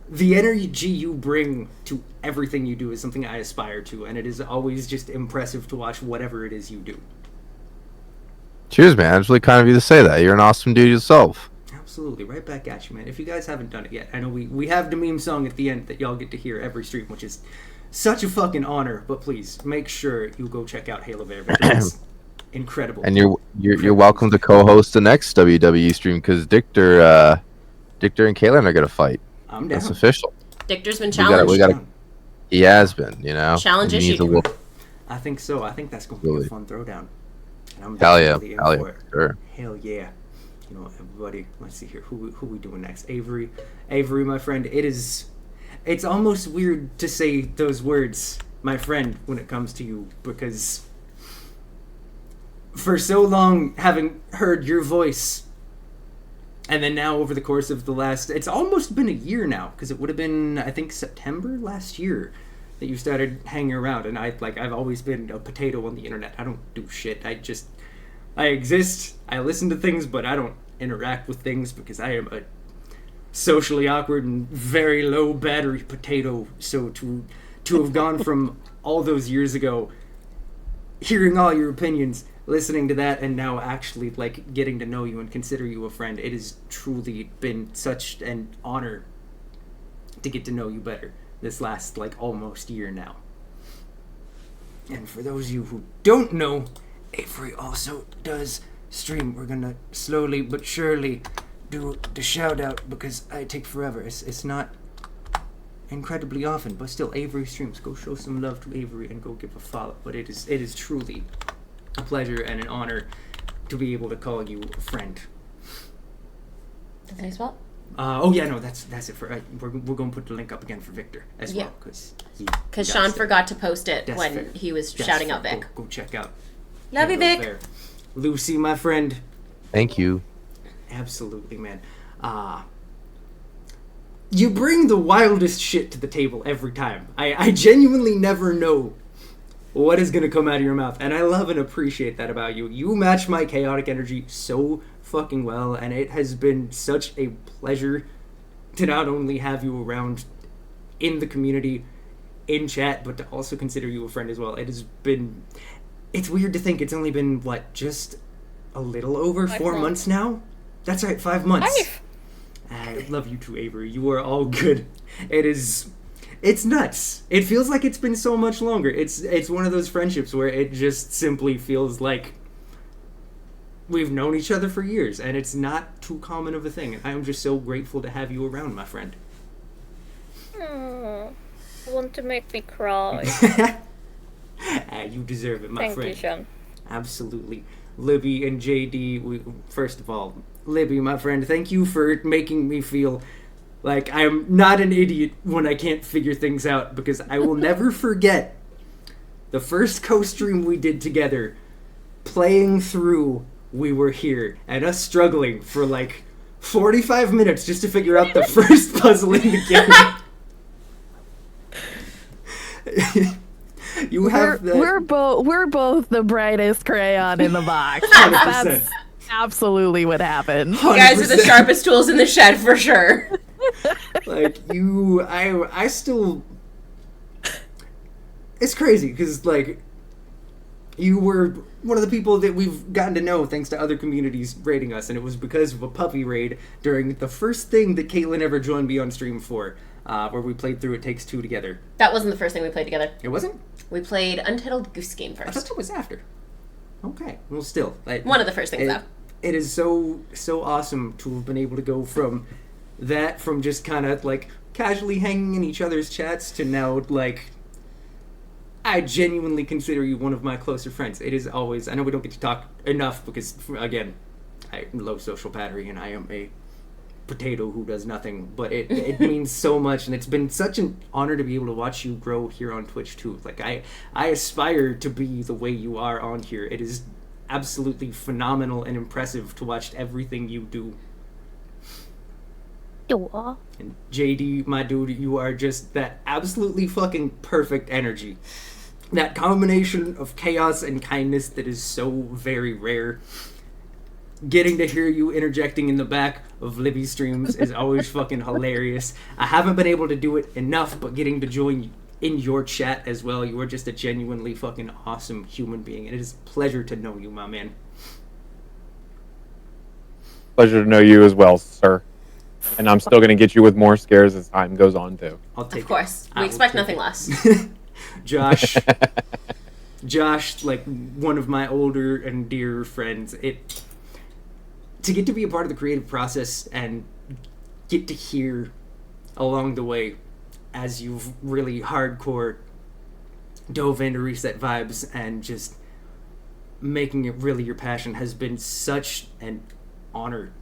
the energy you bring to everything you do is something I aspire to, and it is always just impressive to watch whatever it is you do. Cheers, man. It's really kind of you to say that. You're an awesome dude yourself. Absolutely, right back at you, man. If you guys haven't done it yet, I know we have the meme song at the end that y'all get to hear every stream, which is such a fucking honor. But please make sure you go check out Halo Bear. It's incredible. And you're welcome to co-host the next WWE stream because Dictor and Kaylin are gonna fight. I'm down. That's official. Dictor's been challenged. We gotta. He has been, Challenge He needs issued. a whoop. I think so. I think that's going to be a fun throwdown. And I'm Hell yeah. definitely in Hell for yeah. it. Sure. Hell yeah. Everybody, let's see here. Who we doing next? Avery, my friend. It's almost weird to say those words, my friend, when it comes to you, because for so long, having heard your voice, and then now over the course of it's almost been a year now, because it would have been, I think, September last year that you started hanging around, and I've always been a potato on the internet. I don't do shit. I exist, I listen to things, but I don't interact with things because I am a socially awkward and very low battery potato. So to have gone from all those years ago, hearing all your opinions, listening to that, and now actually getting to know you and consider you a friend, it has truly been such an honor to get to know you better this last almost year now. And for those of you who don't know, Avery also does stream. We're gonna slowly but surely do the shout out because I take forever. It's not incredibly often, but still, Avery streams. Go show some love to Avery and go give a follow. But it is truly a pleasure and an honor to be able to call you a friend. That's nice spot. Oh yeah, no, that's it for. We're going to put the link up again for Victor as well because Sean forgot to post it when he was shouting out Vic. Go check out. Love you, Vic. Lucy, my friend. Thank you. Absolutely, man. You bring the wildest shit to the table every time. I genuinely never know what is going to come out of your mouth, and I love and appreciate that about you. You match my chaotic energy so fucking well, and it has been such a pleasure to not only have you around in the community, in chat, but to also consider you a friend as well. It's weird to think it's only been, just a little over 4 months now? That's right, 5 months. I love you too, Avery. You are all good. It's nuts. It feels like it's been so much longer. It's one of those friendships where it just simply feels like we've known each other for years, and it's not too common of a thing. And I am just so grateful to have you around, my friend. Want to make me cry. You deserve it, my friend. Thank you, Sean. Absolutely. Libby and JD, first of all, Libby, my friend, thank you for making me feel like I'm not an idiot when I can't figure things out, because I will never forget the first co-stream we did together, playing through We Were Here, and us struggling for 45 minutes just to figure out the first puzzle in the game. We're both the brightest crayon in the box. 100%. That's absolutely what happened. 100%. You guys are the sharpest tools in the shed for sure. I still. It's crazy because you were one of the people that we've gotten to know thanks to other communities raiding us, and it was because of a puppy raid during the first thing that Caitlin ever joined me on stream for. Where we played through It Takes Two together. That wasn't the first thing we played together. It wasn't? We played Untitled Goose Game I thought first. that was after. Okay. Well, still. One of the first things, though. It is so awesome to have been able to go from just kind of, casually hanging in each other's chats to now, I genuinely consider you one of my closer friends. It is always... I know we don't get to talk enough because, again, I'm low social battery and I am a potato who does nothing, but it means so much, and it's been such an honor to be able to watch you grow here on Twitch too. I aspire to be the way you are on here. It is absolutely phenomenal and impressive to watch everything you do. And JD, my dude, you are just that absolutely fucking perfect energy. That combination of chaos and kindness that is so very rare. Getting to hear you interjecting in the back of Libby's streams is always fucking hilarious. I haven't been able to do it enough, but getting to join in your chat as well, you are just a genuinely fucking awesome human being. It is a pleasure to know you, my man. Pleasure to know you as well, sir. And I'm still going to get you with more scares as time goes on, too. I'll take Of course. I We will expect take nothing it. less. Josh, like one of my older and dear friends, to get to be a part of the creative process and get to hear along the way as you've really hardcore dove into Reset Vibes and just making it really your passion has been such an honor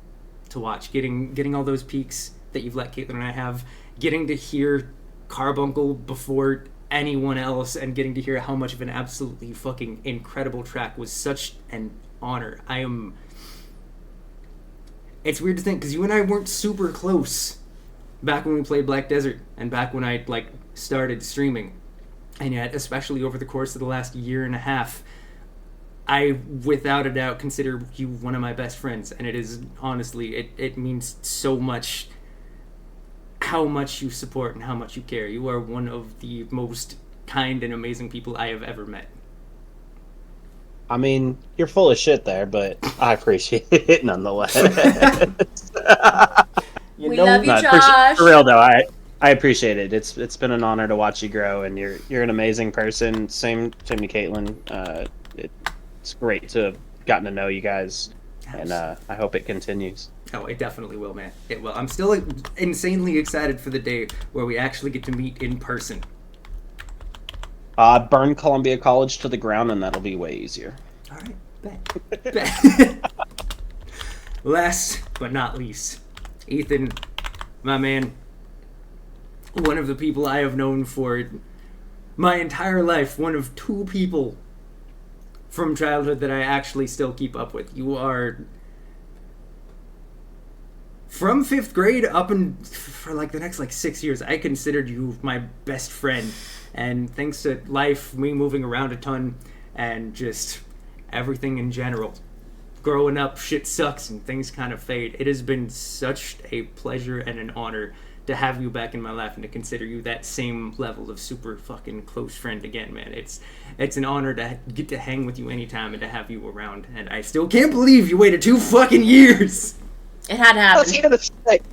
to watch. Getting all those peaks that you've let Caitlin and I have, getting to hear Carbuncle before anyone else, and getting to hear how much of an absolutely fucking incredible track was such an honor. It's weird to think, because you and I weren't super close back when we played Black Desert and back when I started streaming, and yet especially over the course of the last year and a half, I without a doubt consider you one of my best friends, and it is honestly, it means so much how much you support and how much you care. You are one of the most kind and amazing people I have ever met. I mean, you're full of shit there, but I appreciate it nonetheless. We love you, No, Josh. for real though, I appreciate it. It's been an honor to watch you grow, and you're an amazing person. Same to me, Caitlin. It's great to have gotten to know you guys, and I hope it continues. Oh, it definitely will, man. It will. I'm still insanely excited for the day where we actually get to meet in person. Burn Columbia College to the ground, and that'll be way easier. All right, bet. Last but not least, Ethan, my man, one of the people I have known for my entire life, one of two people from childhood that I actually still keep up with. You are from 5th grade up and for the next 6 years, I considered you my best friend. And thanks to life, me moving around a ton, and just everything in general, growing up, shit sucks and things kind of fade. It has been such a pleasure and an honor to have you back in my life and to consider you that same level of super fucking close friend again, man. It's an honor to get to hang with you anytime and to have you around. And I still can't believe you waited 2 fucking years. It had to happen. I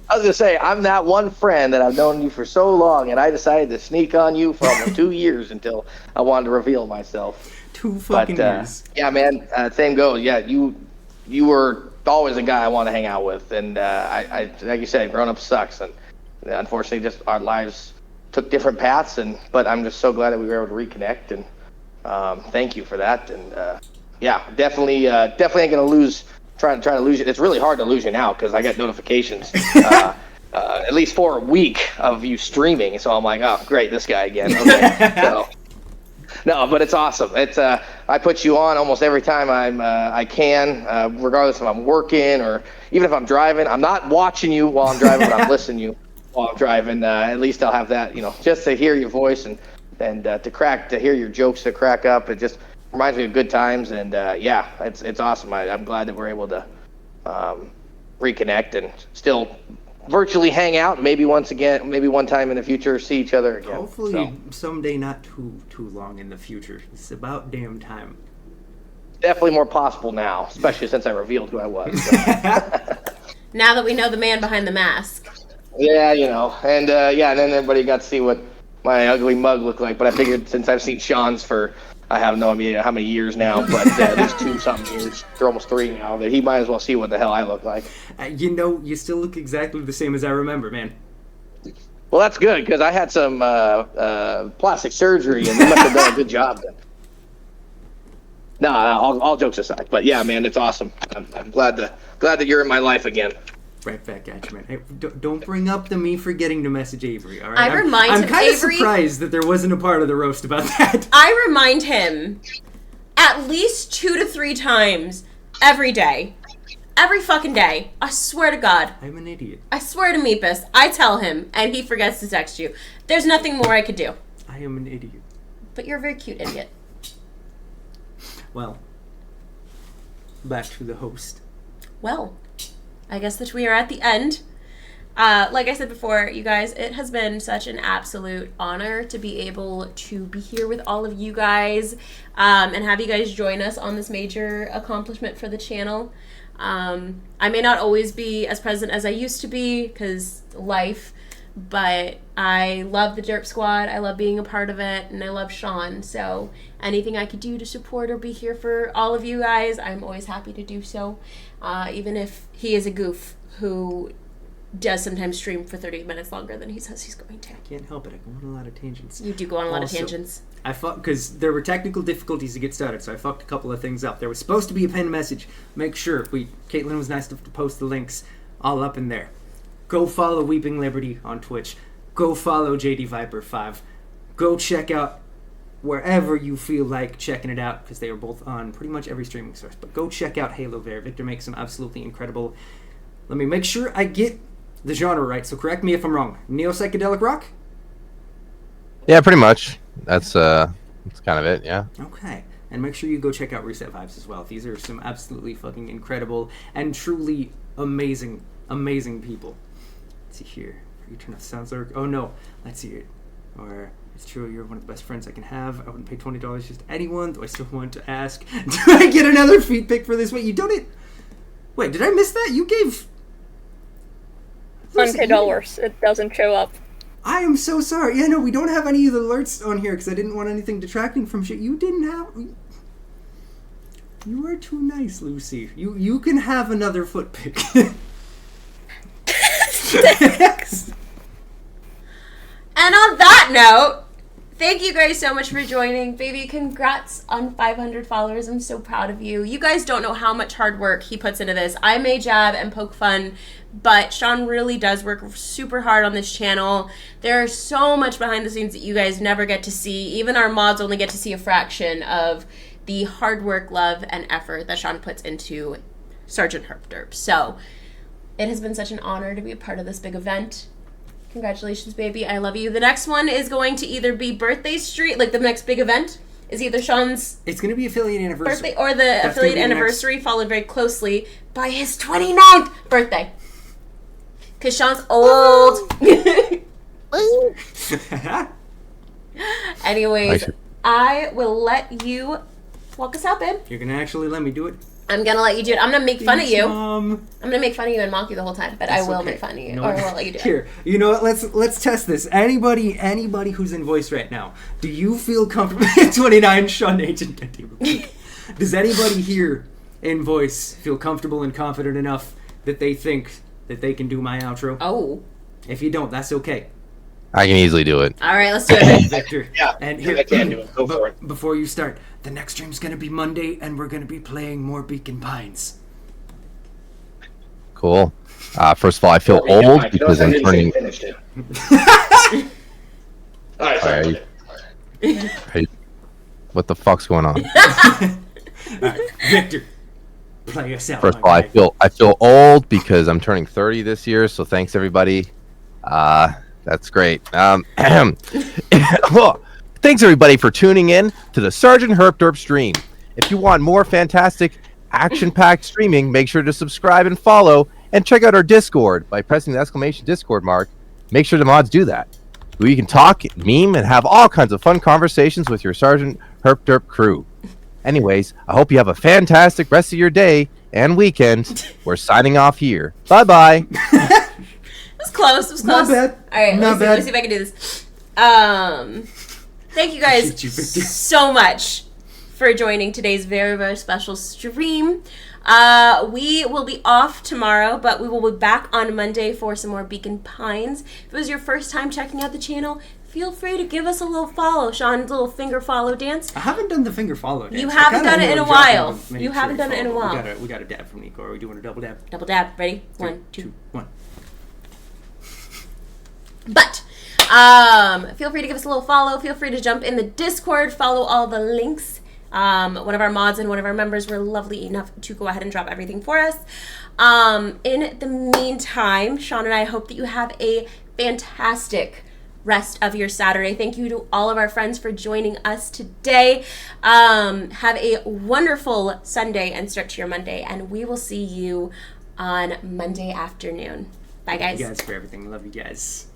was gonna say, I'm that one friend that I've known you for so long, and I decided to sneak on you for almost 2 years until I wanted to reveal myself. 2 fucking years. Yeah, man. Same goes. Yeah, you were always a guy I want to hang out with, and I like you said, growing up sucks, and unfortunately, just our lives took different paths. But I'm just so glad that we were able to reconnect, and thank you for that. And yeah, definitely ain't gonna lose. Trying to lose you. It's really hard to lose you now because I get notifications at least for a week of you streaming. So I'm like, oh, great, this guy again. Okay. So, no, but it's awesome. It's I put you on almost every time I can, regardless if I'm working or even if I'm driving. I'm not watching you while I'm driving, but I'm listening to you while I'm driving. At least I'll have that, just to hear your voice and to hear your jokes that crack up. It just reminds me of good times, and yeah, it's awesome. I'm glad that we're able to reconnect and still virtually hang out. Maybe one time in the future, see each other again. Hopefully someday, not too long in the future. It's about damn time. Definitely more possible now, especially since I revealed who I was. So. Now that we know the man behind the mask. Yeah, and and then everybody got to see what my ugly mug looked like. But I figured since I've seen Sean's for I have no idea how many years now, but at least 2-something years. They're almost 3 now. That he might as well see what the hell I look like. You still look exactly the same as I remember, man. Well, that's good because I had some plastic surgery, and they must have done a good job then. No, all jokes aside, but yeah, man, it's awesome. I'm glad that you're in my life again. Right back at you, man. Hey, don't bring up me forgetting to message Avery, all right? I'm kind of Avery, surprised that there wasn't a part of the roast about that. I remind him at least 2 to 3 times every day. Every fucking day. I swear to God. I'm an idiot. I swear to Meepus. I tell him, and he forgets to text you. There's nothing more I could do. I am an idiot. But you're a very cute idiot. Well, back to the host. Well, I guess that we are at the end. Like I said before, you guys, it has been such an absolute honor to be able to be here with all of you guys and have you guys join us on this major accomplishment for the channel. I may not always be as present as I used to be because life, but I love the Derp Squad. I love being a part of it, and I love Sean. So anything I could do to support or be here for all of you guys, I'm always happy to do so. Even if he is a goof who does sometimes stream for 30 minutes longer than he says he's going to. Can't help it. I go on a lot of tangents. You do go on a lot of Also, tangents. I fucked because there were technical difficulties to get started, so I fucked a couple of things up. There was supposed to be a pinned message. Make sure Caitlin was nice enough to post the links all up in there. Go follow Weeping Liberty on Twitch. Go follow JD Viper 5. Go check out wherever you feel like checking it out, because they are both on pretty much every streaming source. But go check out Halo Bear. Victor makes some absolutely incredible. Let me make sure I get the genre right, so correct me if I'm wrong. Neo-psychedelic rock? Yeah, pretty much. That's kind of it, yeah. Okay. And make sure you go check out Reset Vibes as well. These are some absolutely fucking incredible and truly amazing, amazing people. Let's see here. You turn off sounds like, oh no, let's see it. Or, it's true, you're one of the best friends I can have. I wouldn't pay $20 just to anyone, though I still want to ask. Do I get another feed pick for this? Wait, you don't it? Wait, did I miss that? You gave $20. It doesn't show up. I am so sorry. Yeah, no, we don't have any of the alerts on here because I didn't want anything detracting from shit. You didn't have... You are too nice, Lucy. You can have another foot pick. Thanks. And on that note, thank you guys so much for joining. Baby, congrats on 500 followers. I'm so proud of you. You guys don't know how much hard work he puts into this. I may jab and poke fun, but Sean really does work super hard on this channel. There's so much behind the scenes that you guys never get to see. Even our mods only get to see a fraction of the hard work, love, and effort that Sean puts into Sergeant HerpDerp. So it has been such an honor to be a part of this big event. Congratulations, baby. I love you. The next one is going to either be birthday street, like the next big event is either Sean's It's going to be affiliate anniversary. birthday or the That's affiliate gonna be the anniversary, followed very closely by his 29th birthday. Because Sean's old. Anyways, I will let you walk us out, babe. You're going to actually let me do it? I'm gonna let you do it. I'm gonna make fun of you. Mom. I'm gonna make fun of you and mock you the whole time, but That's I will okay. make fun of you, You know or what? I won't let you do it. Here, you know what? Let's test this. Anybody who's in voice right now, do you feel comfortable? 29 Sean Agent. Does anybody here in voice feel comfortable and confident enough that they think that they can do my outro? Oh. If you don't, that's okay. I can easily do it. All right, let's do it. Victor. Yeah, and here, I can do it. Go for it. Before you start, the next stream's gonna be Monday, and we're gonna be playing more Beacon Pines. Cool. First of all, I feel old because I'm turning. Alright, What the fuck's going on? Alright, Victor, play us out. First of my all, guy. I feel old because I'm turning 30 this year. So thanks everybody. That's great. Thanks everybody for tuning in to the Sergeant HerpDerp stream. If you want more fantastic action-packed streaming, make sure to subscribe and follow, and check out our Discord by pressing the exclamation Discord mark. Make sure the mods do that, where you can talk, meme, and have all kinds of fun conversations with your Sergeant HerpDerp crew. Anyways, I hope you have a fantastic rest of your day and weekend. We're signing off here. Bye-bye. It was close. It was close. Not bad. All right, Not let's see bad. if I can do this. Thank you guys Appreciate you, Victor. so much for joining today's very, very special stream. We will be off tomorrow, but we will be back on Monday for some more Beacon Pines. If it was your first time checking out the channel, feel free to give us a little follow. Sean's little finger follow dance. I haven't done the finger follow dance. You I haven't kinda done it in a wanna drop while. make You sure haven't done it in a follow. while. We got a dab from Nico. Are we doing a double dab? Double dab. Ready? 1, 2. 2, 1. But feel free to give us a little follow. Feel free to jump in the Discord. Follow all the links. One of our mods and one of our members were lovely enough to go ahead and drop everything for us. In the meantime, Sean and I hope that you have a fantastic rest of your Saturday. Thank you to all of our friends for joining us today. Have a wonderful Sunday and start to your Monday, and we will see you on Monday afternoon. Bye, guys. Thank you guys for everything. Love you guys.